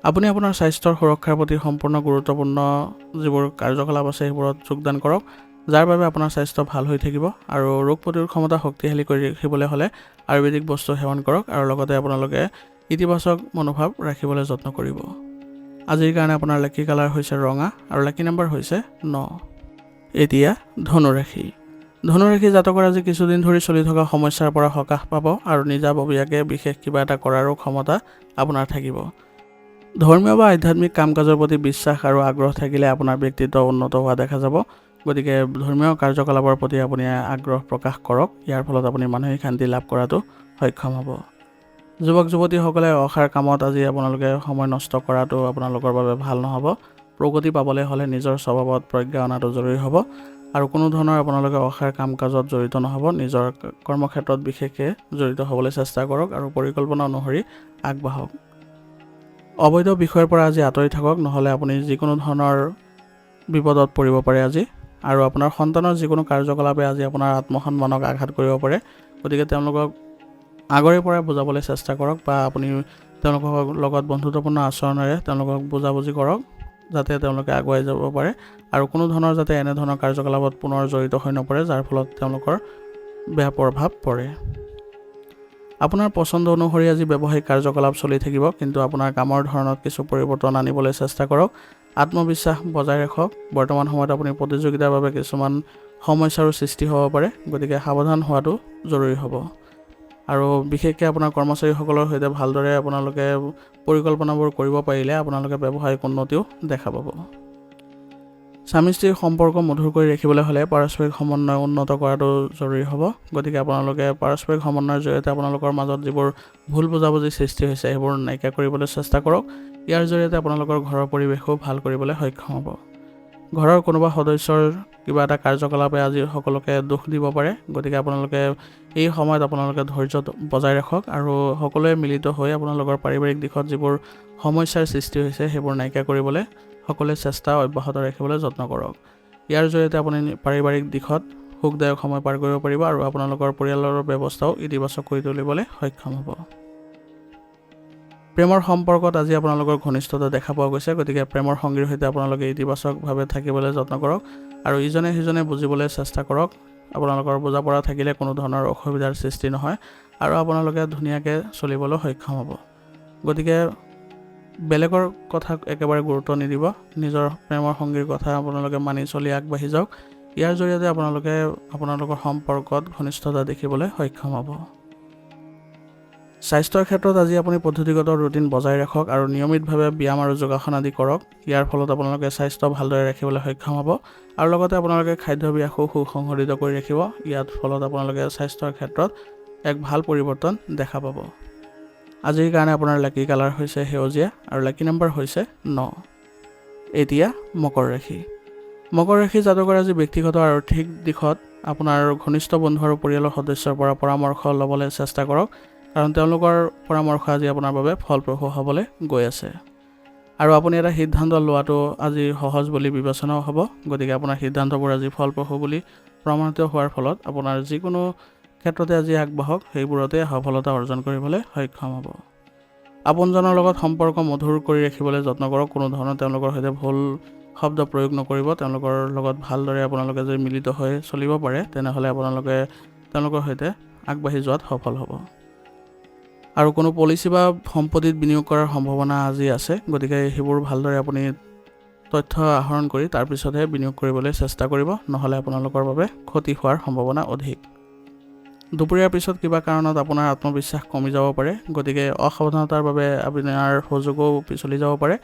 S1: আপুনি আপোনাৰ স্বাস্থ্যৰ সুৰক্ষাৰ প্ৰতি সম্পূৰ্ণ গুৰুত্বপূৰ্ণ যিবোৰ কাৰ্যকলাপ আছে সেইবোৰত যোগদান কৰক, যাৰ বাবে আপোনাৰ স্বাস্থ্য ভাল হৈ থাকিব আৰু ৰোগ প্ৰতিৰোধ ক্ষমতা শক্তিশালী কৰি ৰাখিবলৈ হ'লে আয়ুৰ্বেদিক বস্তু সেৱন কৰক আৰু লগতে আপোনালোকে ইতিবাচক মনোভাৱ ৰাখিবলৈ যত্ন কৰিব। আজিৰ কাৰণে আপোনাৰ লাকি কালাৰ হৈছে ৰঙা আৰু লাকি নম্বৰ হৈছে 9। এতিয়া ধনুৰাশি। ধনুৰাশি জাতকৰ আজি কিছুদিন ধৰি চলি থকা সমস্যাৰ পৰা সকাহ পাব আৰু নিজাববীয়াকৈ বিশেষ কিবা এটা কৰাৰো ক্ষমতা আপোনাৰ থাকিব। ধৰ্মীয় বা আধ্যাত্মিক কাম কাজৰ প্ৰতি বিশ্বাস আৰু আগ্ৰহ থাকিলে আপোনাৰ ব্যক্তিত্ব উন্নত হোৱা দেখা যাব, গতিকে ধৰ্মীয় কাৰ্যকলাপৰ প্ৰতি আপুনি আগ্ৰহ প্ৰকাশ কৰক। ইয়াৰ ফলত আপুনি মানসিক শান্তি লাভ কৰাটো সক্ষম হ'ব। যুৱক যুৱতীসকলে অসাৰ কামত আজি আপোনালোকে সময় নষ্ট কৰাটো আপোনালোকৰ বাবে ভাল নহ'ব। প্ৰগতি পাবলৈ হ'লে নিজৰ স্বভাৱত প্ৰজ্ঞা অনাটো জৰুৰী হ'ব আৰু কোনো ধৰণৰ আপোনালোকে অসাৰ কাম কাজত জড়িত নহ'ব। নিজৰ কৰ্মক্ষেত্ৰত বিশেষকৈ জড়িত হ'বলৈ চেষ্টা কৰক আৰু পৰিকল্পনা অনুসৰি আগবাঢ়ক। অবৈধ বিষয়ৰ পৰা আজি আঁতৰি থাকক, নহ'লে আপুনি যিকোনো ধৰণৰ বিপদত পৰিব পাৰে আজি আৰু আপোনাৰ সন্তানৰ যিকোনো কাৰ্যকলাপে আজি আপোনাৰ আত্মসন্মানক আঘাত কৰিব পাৰে, গতিকে তেওঁলোকক আগৰে পৰাই বুজাবলৈ চেষ্টা কৰক বা আপুনি তেওঁলোকৰ লগত বন্ধুত্বপূৰ্ণ আচৰণেৰে তেওঁলোকক বুজাবুজি কৰক যাতে তেওঁলোকে আগুৱাই যাব পাৰে আৰু কোনো ধৰণৰ যাতে এনেধৰণৰ কাৰ্যকলাপত পুনৰ জড়িত হৈ নপৰে যাৰ ফলত তেওঁলোকৰ বেয়া প্ৰভাৱ পৰে। আপোনাৰ পছন্দ অনুসৰি আজি ব্যৱসায়িক কাৰ্যকলাপ চলি থাকিব, কিন্তু আপোনাৰ কামৰ ধৰণত কিছু পৰিৱৰ্তন আনিবলৈ চেষ্টা কৰক। আত্মবিশ্বাস বজাই ৰাখক। বৰ্তমান সময়ত আপুনি প্ৰতিযোগিতাৰ বাবে কিছুমান সমস্যাৰো সৃষ্টি হ'ব পাৰে, গতিকে সাৱধান হোৱাটো জৰুৰী হ'ব। আৰু বিশেষকৈ আপোনাৰ কৰ্মচাৰীসকলৰ সৈতে ভালদৰে আপোনালোকে পৰিকল্পনাবোৰ কৰিব পাৰিলে আপোনালোকে ব্যৱসায়িক উন্নতিও দেখা পাব। স্বামী স্ত্ৰীৰ সম্পৰ্ক মধুৰ কৰি ৰাখিবলৈ হ'লে পাৰস্পৰিক সমন্বয় উন্নত কৰাটো জৰুৰী হ'ব। গতিকে আপোনালোকে পাৰস্পৰিক সমন্বয়ৰ জৰিয়তে আপোনালোকৰ মাজত যিবোৰ ভুল বুজাবুজি সৃষ্টি হৈছে সেইবোৰ নাইকিয়া কৰিবলৈ চেষ্টা কৰক। ইয়াৰ জৰিয়তে আপোনালোকৰ ঘৰৰ পৰিৱেশো ভাল কৰিবলৈ সক্ষম হ'ব। ঘৰৰ কোনোবা সদস্যৰ কিবা এটা কাৰ্যকলাপে আজি সকলোকে দুখ দিব পাৰে, গতিকে আপোনালোকে এই সময়ত আপোনালোকে ধৈৰ্য বজাই ৰাখক আৰু সকলোৱে মিলিত হৈ আপোনালোকৰ পাৰিবাৰিক দিশত যিবোৰ সমস্যাৰ সৃষ্টি হৈছে সেইবোৰ নাইকিয়া কৰিবলৈ সকলোৱে চেষ্টা অব্যাহত ৰাখিবলৈ যত্ন কৰক। ইয়াৰ জৰিয়তে আপুনি পাৰিবাৰিক দিশত সুখদায়ক সময় পাৰ কৰিব পাৰিব আৰু আপোনালোকৰ পৰিয়ালৰ ব্যৱস্থাও ইতিবাচক কৰি তুলিবলৈ সক্ষম হ'ব। প্ৰেমৰ সম্পৰ্কত আজি আপোনালোকৰ ঘনিষ্ঠতা দেখা পোৱা গৈছে, গতিকে প্ৰেমৰ সংগীৰ সৈতে আপোনালোকে ইতিবাচকভাৱে থাকিবলৈ যত্ন কৰক আৰু ইজনে সিজনে বুজিবলৈ চেষ্টা কৰক। আপোনালোকৰ বুজাপৰা থাকিলে কোনো ধৰণৰ অসুবিধাৰ সৃষ্টি নহয় আৰু আপোনালোকে ধুনীয়াকৈ চলিবলৈ সক্ষম হ'ব। গতিকে বেলেগৰ কথাক একেবাৰে গুৰুত্ব নিদিব, নিজৰ প্ৰেমৰ সংগীৰ কথা আপোনালোকে মানি চলি আগবাঢ়ি যাওক। ইয়াৰ জৰিয়তে আপোনালোকে আপোনালোকৰ সম্পৰ্কত ঘনিষ্ঠতা দেখিবলৈ সক্ষম হ'ব। স্বাস্থ্যৰ ক্ষেত্ৰত আজি আপুনি পদ্ধতিগত ৰুটিন বজাই ৰাখক আৰু নিয়মিতভাৱে ব্যায়াম আৰু যোগাসন আদি কৰক। ইয়াৰ ফলত আপোনালোকে স্বাস্থ্য ভালদৰে ৰাখিবলৈ সক্ষম হ'ব আৰু লগতে আপোনালোকে খাদ্যাভ্যাসো সুসংহত কৰি ৰাখিব। ইয়াৰ ফলত আপোনালোকে স্বাস্থ্যৰ ক্ষেত্ৰত এক ভাল পৰিৱৰ্তন দেখা পাব। আজিৰ কাৰণে আপোনাৰ লাকি কালাৰ হৈছে সেউজীয়া আৰু লাকি নম্বৰ হৈছে 9। এতিয়া মকৰ ৰাশি। মকৰ ৰাশি জাতকৰ আজি ব্যক্তিগত আৰু আৰ্থিক দিশত আপোনাৰ ঘনিষ্ঠ বন্ধু আৰু পৰিয়ালৰ সদস্যৰ পৰা পৰামৰ্শ ল'বলৈ চেষ্টা কৰক, কাৰণ তেওঁলোকৰ পৰামৰ্শ আজি আপোনাৰ বাবে ফলপ্ৰসূ হ'বলৈ গৈ আছে। আৰু আপুনি এটা সিদ্ধান্ত লোৱাটো আজি সহজ বুলি বিবেচনাও হ'ব। গতিকে আপোনাৰ সিদ্ধান্তবোৰ আজি ফলপ্ৰসূ বুলি প্ৰমাণিত হোৱাৰ ফলত আপোনাৰ যিকোনো ক্ষেত্ৰতে আজি আগবাঢ়ক, সেইবোৰতে সফলতা অৰ্জন কৰিবলৈ সক্ষম হ'ব। আপোনজনৰ লগত সম্পৰ্ক মধুৰ কৰি ৰাখিবলৈ যত্ন কৰক। কোনো ধৰণৰ তেওঁলোকৰ সৈতে ভুল শব্দ প্ৰয়োগ নকৰিব। তেওঁলোকৰ লগত ভালদৰে আপোনালোকে যদি মিলিত হৈ চলিব পাৰে, তেনেহ'লে আপোনালোকে তেওঁলোকৰ সৈতে আগবাঢ়ি যোৱাত সফল হ'ব। আৰু কোনো পলিচি বা সম্পত্তিত বিনিয়োগ কৰাৰ সম্ভাৱনা আজি আছে, গতিকে সেইবোৰ ভালদৰে আপুনি তথ্য আহৰণ কৰি তাৰপিছতহে বিনিয়োগ কৰিবলৈ চেষ্টা কৰিব, নহ'লে আপোনালোকৰ বাবে ক্ষতি হোৱাৰ সম্ভাৱনা অধিক। দুপৰীয়াৰ পিছত কিবা কাৰণত আপোনাৰ আত্মবিশ্বাস কমি যাব পাৰে, গতিকে অসাৱধানতাৰ বাবে আপোনাৰ সুযোগো পিছলি যাব পাৰে।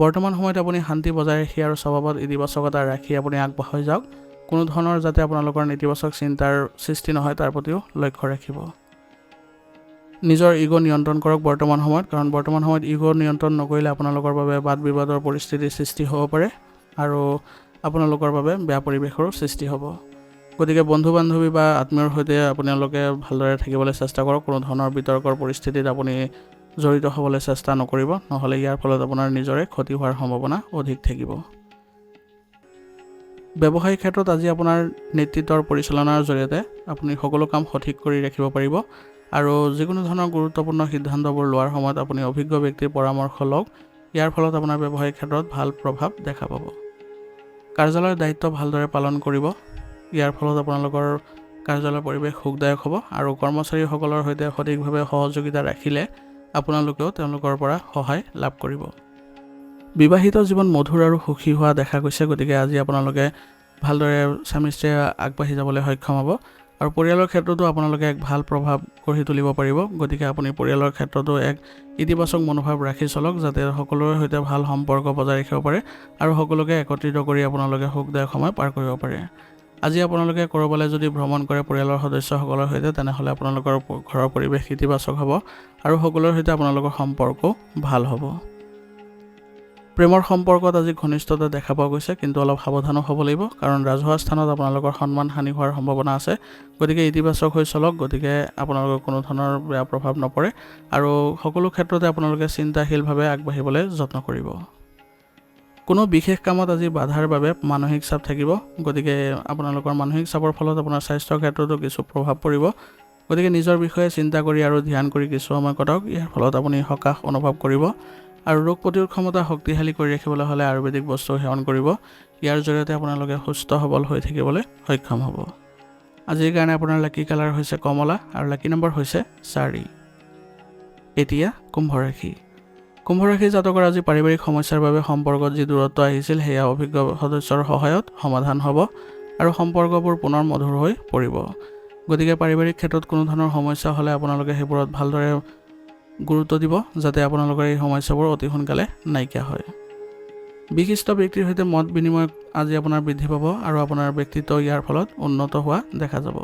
S1: বৰ্তমান সময়ত আপুনি শান্তি বজাই ৰাখি আৰু স্বভাৱত ইতিবাচকতা ৰাখি আপুনি আগবাঢ়ি যাওক। কোনো ধৰণৰ যাতে আপোনালোকৰ নেতিবাচক চিন্তাৰ সৃষ্টি নহয় তাৰ প্ৰতিও লক্ষ্য ৰাখিব। নিজৰ ইগ' নিয়ন্ত্ৰণ কৰক বৰ্তমান সময়ত, কাৰণ বৰ্তমান সময়ত ইগ' নিয়ন্ত্ৰণ নকৰিলে আপোনালোকৰ বাবে বাদ বিবাদৰ পৰিস্থিতিৰ সৃষ্টি হ'ব পাৰে আৰু আপোনালোকৰ বাবে বেয়া পৰিৱেশৰো সৃষ্টি হ'ব। গতিকে বন্ধু বান্ধৱী বা আত্মীয়ৰ সৈতে আপোনালোকে ভালদৰে থাকিবলৈ চেষ্টা কৰক। কোনো ধৰণৰ বিতৰ্কৰ পৰিস্থিতিত আপুনি জড়িত হ'বলৈ চেষ্টা নকৰিব, নহ'লে ইয়াৰ ফলত আপোনাৰ নিজৰে ক্ষতি হোৱাৰ সম্ভাৱনা অধিক থাকিব। ব্যৱসায়িক ক্ষেত্ৰত আজি আপোনাৰ নেতৃত্বৰ পৰিচালনাৰ জৰিয়তে আপুনি সকলো কাম সঠিক কৰি ৰাখিব পাৰিব আৰু যিকোনো ধৰণৰ গুৰুত্বপূৰ্ণ সিদ্ধান্তবোৰ লোৱাৰ সময়ত আপুনি অভিজ্ঞ ব্যক্তিৰ পৰামৰ্শ লওক। ইয়াৰ ফলত আপোনাৰ ব্যৱসায়িক ক্ষেত্ৰত ভাল প্ৰভাৱ দেখা পাব। কাৰ্যালয়ৰ দায়িত্ব ভালদৰে পালন কৰিব। ইয়াৰ ফলত আপোনালোকৰ কাৰ্যালয়ৰ পৰিৱেশ সুখদায়ক হ'ব আৰু কৰ্মচাৰীসকলৰ সৈতে সঠিকভাৱে সহযোগিতা ৰাখিলে আপোনালোকেও তেওঁলোকৰ পৰা সহায় লাভ কৰিব। বিবাহিত জীৱন মধুৰ আৰু সুখী হোৱা দেখা গৈছে, গতিকে আজি আপোনালোকে ভালদৰে স্বামী স্ত্ৰীয়ে আগবাঢ়ি যাবলৈ সক্ষম হ'ব আৰু পৰিয়ালৰ ক্ষেত্ৰতো আপোনালোকে এক ভাল প্ৰভাৱ গঢ়ি তুলিব পাৰিব। গতিকে আপুনি পৰিয়ালৰ ক্ষেত্ৰতো এক ইতিবাচক মনোভাৱ ৰাখি চলক, যাতে সকলোৰে সৈতে ভাল সম্পৰ্ক বজাই ৰাখিব পাৰে আৰু সকলোকে একত্ৰিত কৰি আপোনালোকে সুখদায়ক সময় পাৰ কৰিব পাৰে। আজি আপোনালোকে ক'ৰবালৈ যদি ভ্ৰমণ কৰে পৰিয়ালৰ সদস্যসকলৰ সৈতে, তেনেহ'লে আপোনালোকৰ ঘৰৰ পৰিৱেশ ইতিবাচক হ'ব আৰু সকলোৰে সৈতে আপোনালোকৰ সম্পৰ্কও ভাল হ'ব। প্ৰেমৰ সম্পৰ্কত আজি ঘনিষ্ঠতা দেখা পোৱা গৈছে, কিন্তু অলপ সাৱধানো হ'ব লাগিব, কাৰণ ৰাজহুৱা স্থানত আপোনালোকৰ সন্মান হানি হোৱাৰ সম্ভাৱনা আছে। গতিকে ইতিবাচক হৈ চলক, গতিকে আপোনালোকৰ কোনো ধৰণৰ বেয়া প্ৰভাৱ নপৰে আৰু সকলো ক্ষেত্ৰতে আপোনালোকে চিন্তাশীলভাৱে আগবাঢ়িবলৈ যত্ন কৰিব। কোনো বিশেষ কামত আজি বাধাৰ বাবে মানসিক চাপ থাকিব, গতিকে আপোনালোকৰ মানসিক চাপৰ ফলত আপোনাৰ স্বাস্থ্যৰ ক্ষেত্ৰতো কিছু প্ৰভাৱ পৰিব। গতিকে নিজৰ বিষয়ে চিন্তা কৰি আৰু ধ্যান কৰি কিছু সময় কটাওক। ইয়াৰ ফলত আপুনি সকাহ অনুভৱ কৰিব আৰু ৰোগ প্ৰতিৰোধ ক্ষমতা শক্তিশালী কৰি ৰাখিবলৈ হ'লে আয়ুৰ্বেদিক বস্তু সেৱন কৰিব। ইয়াৰ জৰিয়তে আপোনালোকে সুস্থ সবল হৈ থাকিবলৈ সক্ষম হ'ব। আজিৰ কাৰণে আপোনাৰ লাকি কালাৰ হৈছে কমলা আৰু লাকি নম্বৰ হৈছে 4। এতিয়া কুম্ভ ৰাশি। কুম্ভ ৰাশি জাতকৰ আজি পাৰিবাৰিক সমস্যাৰ বাবে সম্পৰ্কত যি দূৰত্ব আহিছিল সেয়া অভিজ্ঞ সদস্যৰ সহায়ত সমাধান হ'ব আৰু সম্পৰ্কবোৰ পুনৰ মধুৰ হৈ পৰিব। গতিকে পাৰিবাৰিক ক্ষেত্ৰত কোনো ধৰণৰ সমস্যা হ'লে আপোনালোকে সেইবোৰত ভালদৰে গুৰুত্ব দিব যাতে আপোনালোকৰ এই সমস্যাবোৰ অতি সোনকালে নাইকিয়া হয়। বিশিষ্ট ব্যক্তিৰ সৈতে মত বিনিময় আজি আপোনাৰ বৃদ্ধি পাব আৰু আপোনাৰ ব্যক্তিত্ব ইয়াৰ ফলত উন্নত হোৱা দেখা যাব।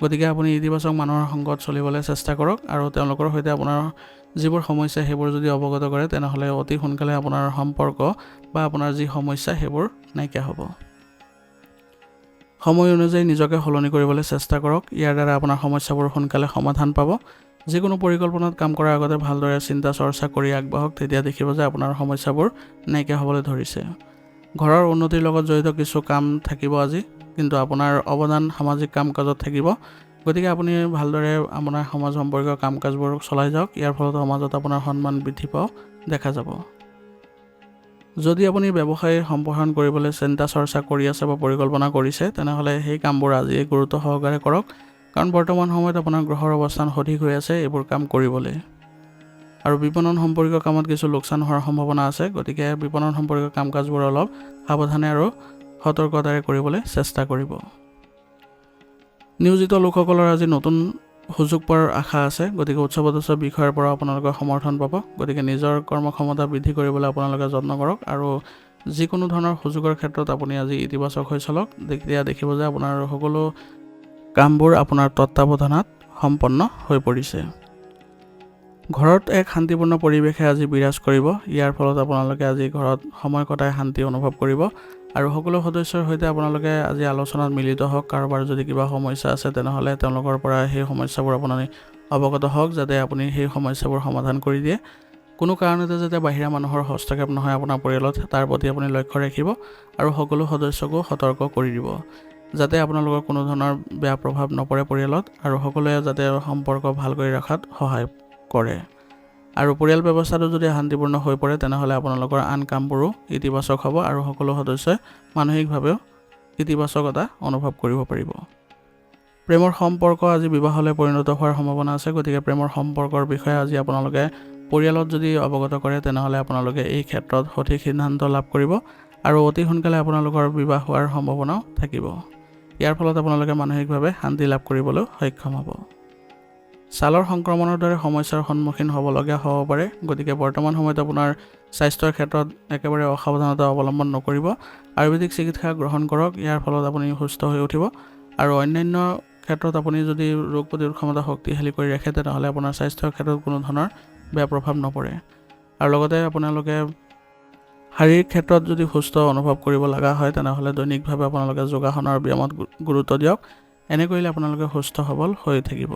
S1: গতিকে আপুনি ইতিবাচক মানুহৰ সংগত চলিবলৈ চেষ্টা কৰক আৰু তেওঁলোকৰ সৈতে আপোনাৰ যিবোৰ সমস্যা সেইবোৰ যদি অৱগত কৰে তেনেহ'লে অতি সোনকালে আপোনাৰ সম্পৰ্ক বা আপোনাৰ যি সমস্যা সেইবোৰ নাইকিয়া হ'ব। সময় অনুযায়ী নিজকে সলনি কৰিবলৈ চেষ্টা কৰক, ইয়াৰ দ্বাৰা আপোনাৰ সমস্যাবোৰ সোনকালে সমাধান পাব। যিকোনো পৰিকল্পনাত কাম কৰাৰ আগতে ভালদৰে চিন্তা চৰ্চা কৰি আগবাঢ়ক, তেতিয়া দেখিব যে আপোনাৰ সমস্যাবোৰ নাইকিয়া হ'বলৈ ধৰিছে। ঘৰৰ উন্নতিৰ লগত জড়িত কিছু কাম থাকিব আজি, কিন্তু আপোনাৰ অৱদান সামাজিক কাম কাজত থাকিব। গতিকে আপুনি ভালদৰে আপোনাৰ সমাজ সম্পৰ্কীয় কাম কাজবোৰ চলাই যাওক, ইয়াৰ ফলত সমাজত আপোনাৰ সন্মান বৃদ্ধি পোৱা দেখা যাব। যদি আপুনি ব্যৱসায় সম্প্ৰসাৰণ কৰিবলৈ চিন্তা চৰ্চা কৰি আছে বা পৰিকল্পনা কৰিছে তেনেহ'লে সেই কামবোৰ আজি গুৰুত্ব সহকাৰে কৰক, কাৰণ বৰ্তমান সময়ত আপোনাৰ গ্ৰহৰ অৱস্থান সঠিক হৈ আছে এইবোৰ কাম কৰিবলৈ। আৰু বিপণন সম্পৰ্কীয় কামত কিছু লোকচান হোৱাৰ সম্ভাৱনা আছে, গতিকে বিপণন সম্পৰ্কীয় কাম কাজবোৰ অলপ সাৱধানে আৰু সতৰ্কতাৰে কৰিবলৈ চেষ্টা কৰিব। নিয়োজিত লোকসকলৰ আজি নতুন সুযোগ পোৱাৰ আশা আছে, গতিকে উচ্চপদস্থ বিষয়ৰ পৰা আপোনালোকে সমৰ্থন পাব। গতিকে নিজৰ কৰ্মক্ষমতা বৃদ্ধি কৰিবলৈ আপোনালোকে যত্ন কৰক আৰু যিকোনো ধৰণৰ সুযোগৰ ক্ষেত্ৰত আপুনি আজি ইতিবাচক হৈ চলক, তেতিয়া দেখিব যে আপোনাৰ সকলো কামবোৰ আপোনাৰ তত্ত্বাৱধানত সম্পন্ন হৈ পৰিছে। ঘৰত এক শান্তিপূৰ্ণ পৰিৱেশে আজি বিৰাজ কৰিব, ইয়াৰ ফলত আপোনালোকে আজি ঘৰত সময় কটাই শান্তি অনুভৱ কৰিব আৰু সকলো সদস্যৰ সৈতে আপোনালোকে আজি আলোচনাত মিলিত হওক। কাৰোবাৰ যদি কিবা সমস্যা আছে তেনেহ'লে তেওঁলোকৰ পৰা সেই সমস্যাবোৰ আপুনি অৱগত হওক, যাতে আপুনি সেই সমস্যাবোৰ সমাধান কৰি দিয়ে। কোনো কাৰণতে যাতে বাহিৰা মানুহৰ হস্তক্ষেপ নহয় আপোনাৰ পৰিয়ালত, তাৰ প্ৰতি আপুনি লক্ষ্য ৰাখিব আৰু সকলো সদস্যকো সতৰ্ক কৰি দিব যাতে আপোনালোকৰ কোনো ধৰণৰ বেয়া প্ৰভাৱ নপৰে পৰিয়ালত, আৰু সকলোৱে যাতে সম্পৰ্ক ভাল কৰি ৰখাত সহায় কৰে। আৰু পৰিয়াল ব্যৱস্থাটো যদি শান্তিপূৰ্ণ হৈ পৰে তেনেহ'লে আপোনালোকৰ আন কামবোৰো ইতিবাচক হ'ব আৰু সকলো সদস্যই মানসিকভাৱেও ইতিবাচকতা অনুভৱ কৰিব পাৰিব। প্ৰেমৰ সম্পৰ্ক আজি বিবাহলৈ পৰিণত হোৱাৰ সম্ভাৱনা আছে, গতিকে প্ৰেমৰ সম্পৰ্কৰ বিষয়ে আজি আপোনালোকে পৰিয়ালত যদি অৱগত কৰে তেনেহ'লে আপোনালোকে এই ক্ষেত্ৰত সঠিক সিদ্ধান্ত লাভ কৰিব আৰু অতি সোনকালে আপোনালোকৰ বিবাহ হোৱাৰ সম্ভাৱনাও থাকিব। ইয়াৰ ফলত আপোনালোকে মানসিকভাৱে শান্তি লাভ কৰিবলৈ সক্ষম হ'ব। ছালৰ সংক্ৰমণৰ দৰে সমস্যাৰ সন্মুখীন হ'বলগীয়া হ'ব পাৰে, গতিকে বৰ্তমান সময়ত আপোনাৰ স্বাস্থ্যৰ ক্ষেত্ৰত একেবাৰে অসাৱধানতা অৱলম্বন নকৰিব, আয়ুৰ্বেদিক চিকিৎসা গ্ৰহণ কৰক, ইয়াৰ ফলত আপুনি সুস্থ হৈ উঠিব। আৰু অন্যান্য ক্ষেত্ৰত আপুনি যদি ৰোগ প্ৰতিৰোধ ক্ষমতা শক্তিশালী কৰি ৰাখে তেনেহ'লে আপোনাৰ স্বাস্থ্যৰ ক্ষেত্ৰত কোনো ধৰণৰ বেয়া প্ৰভাৱ নপৰে। আৰু লগতে আপোনালোকে শাৰীৰিক ক্ষেত্ৰত যদি সুস্থ অনুভৱ কৰিব লগা হয় তেনেহ'লে দৈনিকভাৱে আপোনালোকে যোগাসন আৰু ব্যায়ামত গুৰুত্ব দিয়ক, এনে কৰিলে আপোনালোকে সুস্থ সবল হৈ থাকিব।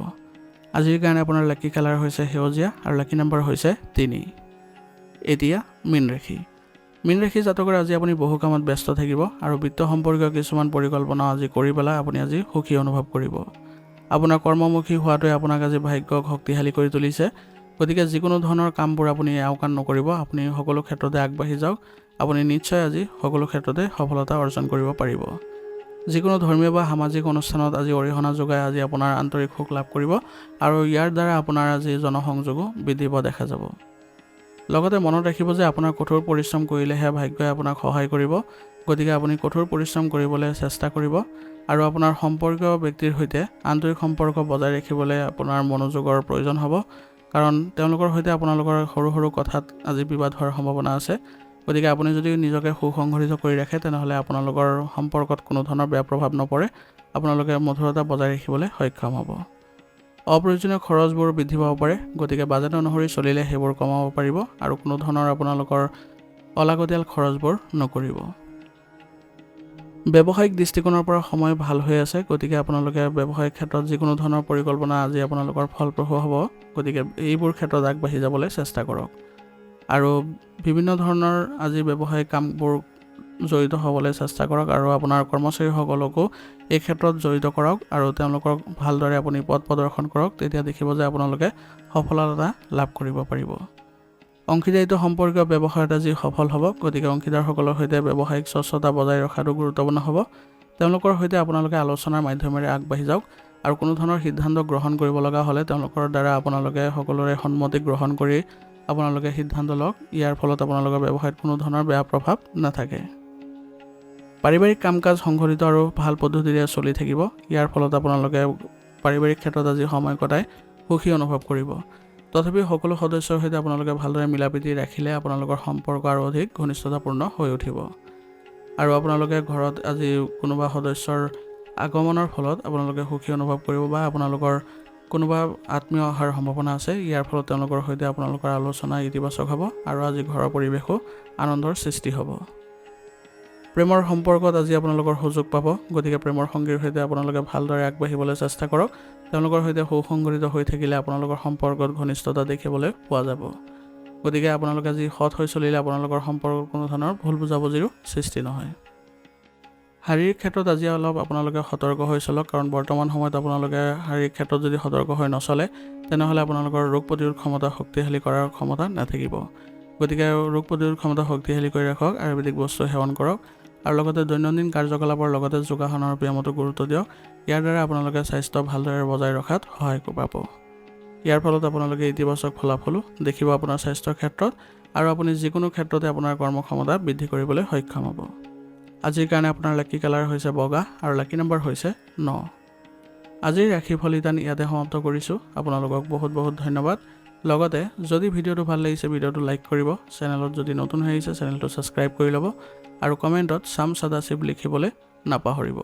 S1: আজিৰ কাৰণে আপোনাৰ লাকি কালাৰ হৈছে সেউজীয়া আৰু লাকি নম্বৰ হৈছে 3। এতিয়া মীন ৰাশি। মীন ৰাশি জাতকৰ আজি আপুনি বহু কামত ব্যস্ত থাকিব আৰু বিত্ত সম্পৰ্কীয় কিছুমান পৰিকল্পনা আজি কৰি পেলাই আপুনি আজি সুখী অনুভৱ কৰিব। আপোনাৰ কৰ্মমুখী হোৱাটোৱে আপোনাক আজি ভাগ্যক শক্তিশালী কৰি তুলিছে, গতিকে যিকোনো ধৰণৰ কামবোৰ আপুনি আওকাণ নকৰিব, আপুনি সকলো ক্ষেত্ৰতে আগবাঢ়ি যাওক, আপুনি নিশ্চয় আজি সকলো ক্ষেত্ৰতে সফলতা অৰ্জন কৰিব পাৰিব। যিকোনো ধৰ্মীয় বা সামাজিক অনুষ্ঠানত আজি অৰিহণা যোগাই আজি আপোনাৰ আন্তৰিক সুখ লাভ কৰিব আৰু ইয়াৰ দ্বাৰা আপোনাৰ আজি জনসংযোগো বৃদ্ধি পোৱা দেখা যাব। লগতে মনত ৰাখিব যে আপোনাৰ কঠোৰ পৰিশ্ৰম কৰিলেহে ভাগ্যই আপোনাক সহায় কৰিব, গতিকে আপুনি কঠোৰ পৰিশ্ৰম কৰিবলৈ চেষ্টা কৰিব আৰু আপোনাৰ সম্পৰ্কীয় ব্যক্তিৰ সৈতে আন্তৰিক সম্পৰ্ক বজাই ৰাখিবলৈ আপোনাৰ মনোযোগৰ প্ৰয়োজন হ'ব, কাৰণ তেওঁলোকৰ সৈতে আপোনালোকৰ সৰু সৰু কথাত আজি বিবাদ হোৱাৰ সম্ভাৱনা আছে। গতিকে আপুনি যদি নিজকে সুসংগঠিত কৰি ৰাখে তেনেহ'লে আপোনালোকৰ সম্পৰ্কত কোনো ধৰণৰ বেয়া প্ৰভাৱ নপৰে, আপোনালোকে মধুৰতা বজাই ৰাখিবলৈ সক্ষম হ'ব। অপ্ৰয়োজনীয় খৰচবোৰ বৃদ্ধি পাব পাৰে, গতিকে বাজেট অনুসৰি চলিলে সেইবোৰ কমাব পাৰিব আৰু কোনো ধৰণৰ আপোনালোকৰ অলাগতিয়াল খৰচবোৰ নকৰিব। ব্যৱসায়িক দৃষ্টিকোণৰ পৰা সময় ভাল হৈ আছে, গতিকে আপোনালোকে ব্যৱসায়িক ক্ষেত্ৰত যিকোনো ধৰণৰ পৰিকল্পনা আজি আপোনালোকৰ ফলপ্ৰসূ হ'ব, গতিকে এইবোৰ ক্ষেত্ৰত আগবাঢ়ি যাবলৈ চেষ্টা কৰক। আৰু বিভিন্ন ধৰণৰ আজি ব্যৱসায়িক কামবোৰ জড়িত হ'বলৈ চেষ্টা কৰক আৰু আপোনাৰ কৰ্মচাৰীসকলকো এই ক্ষেত্ৰত জড়িত কৰক আৰু তেওঁলোকক ভালদৰে আপুনি পথ প্ৰদৰ্শন কৰক, তেতিয়া দেখিব যে আপোনালোকে সফলতা লাভ কৰিব পাৰিব। অংশীদাৰিত্ব সম্পৰ্কীয় ব্যৱসায়ত আজি সফল হ'ব, গতিকে অংশীদাৰসকলৰ সৈতে ব্যৱসায়িক স্বচ্ছতা বজাই ৰখাটো গুৰুত্বপূৰ্ণ হ'ব। তেওঁলোকৰ সৈতে আপোনালোকে আলোচনাৰ মাধ্যমেৰে আগবাঢ়ি যাওক আৰু কোনো ধৰণৰ সিদ্ধান্ত গ্ৰহণ কৰিব লগা হ'লে তেওঁলোকৰ দ্বাৰা আপোনালোকে সকলোৰে সন্মতি গ্ৰহণ কৰি আপোনালোকে সিদ্ধান্ত লওক। ইয়াৰ ফলত আপোনালোকৰ ব্যৱসায়ত কোনো ধৰণৰ বেয়া প্ৰভাৱ নাথাকে। পাৰিবাৰিক কাম কাজ সংঘটিত আৰু ভাল পদ্ধতিৰে চলি থাকিব। ইয়াৰ ফলত আপোনালোকে পাৰিবাৰিক ক্ষেত্ৰত আজি সময় কটাই সুখী অনুভৱ কৰিব। তথাপিও সকলো সদস্যৰ সৈতে আপোনালোকে ভালদৰে মিলাপ্ৰীতি ৰাখিলে আপোনালোকৰ সম্পৰ্ক আৰু অধিক ঘনিষ্ঠতাপূৰ্ণ হৈ উঠিব। আৰু আপোনালোকে ঘৰত আজি কোনোবা সদস্যৰ আগমনৰ ফলত আপোনালোকে সুখী অনুভৱ কৰিব বা আপোনালোকৰ কোনোবা আত্মীয় অহাৰ সম্ভাৱনা আছে। ইয়াৰ ফলত তেওঁলোকৰ সৈতে আপোনালোকৰ আলোচনা ইতিবাচক হ'ব আৰু আজি ঘৰৰ পৰিৱেশো আনন্দৰ সৃষ্টি হ'ব। প্ৰেমৰ সম্পৰ্কত আজি আপোনালোকৰ সুযোগ পাব। গতিকে প্ৰেমৰ সংগীৰ সৈতে আপোনালোকে ভালদৰে আগবাঢ়িবলৈ চেষ্টা কৰক। তেওঁলোকৰ সৈতে সুসংগঠিত হৈ থাকিলে আপোনালোকৰ সম্পৰ্কত ঘনিষ্ঠতা দেখিবলৈ পোৱা যাব। গতিকে আপোনালোকে আজি সৎ হৈ চলিলে আপোনালোকৰ সম্পৰ্কত কোনো ধৰণৰ ভুল বুজাবুজিৰো সৃষ্টি নহয়। শাৰীৰিক ক্ষেত্ৰত আজি অলপ আপোনালোকে সতৰ্ক হৈ চলক, কাৰণ বৰ্তমান সময়ত আপোনালোকে শাৰীৰিক ক্ষেত্ৰত যদি সতৰ্ক হৈ নচলে তেনেহ'লে আপোনালোকৰ ৰোগ প্ৰতিৰোধ ক্ষমতা শক্তিশালী কৰাৰ ক্ষমতা নাথাকিব। গতিকে ৰোগ প্ৰতিৰোধ ক্ষমতা শক্তিশালী কৰি ৰাখক, আয়ুৰ্বেদিক বস্তু সেৱন কৰক আৰু লগতে দৈনন্দিন কাৰ্যকলাপৰ লগতে যোগাসনৰ ব্যায়ামতো গুৰুত্ব দিয়ক। ইয়াৰ দ্বাৰা আপোনালোকে স্বাস্থ্য ভালদৰে বজাই ৰখাত সহায় পাব। ইয়াৰ ফলত আপোনালোকে ইতিবাচক ফলাফলো দেখিব আপোনাৰ স্বাস্থ্যৰ ক্ষেত্ৰত আৰু আপুনি যিকোনো ক্ষেত্ৰতে আপোনাৰ কৰ্মক্ষমতা বৃদ্ধি কৰিবলৈ সক্ষম হ'ব। আজিৰ কাৰণে আপোনাৰ লাকি কালাৰ হৈছে বগা আৰু লাকি নম্বৰ হৈছে 9। আজিৰ ৰাশিফল নিদান ইয়াতে সমাপ্ত কৰিছোঁ। আপোনালোকক বহুত বহুত ধন্যবাদ। লগতে যদি ভিডিঅ'টো ভাল লাগিছে ভিডিঅ'টো লাইক কৰিব, চেনেলত যদি নতুন হৈ আহিছে চেনেলটো ছাবস্ক্ৰাইব কৰি ল'ব আৰু কমেণ্টত চাম সদাশিৱ লিখিবলৈ নাপাহৰিব।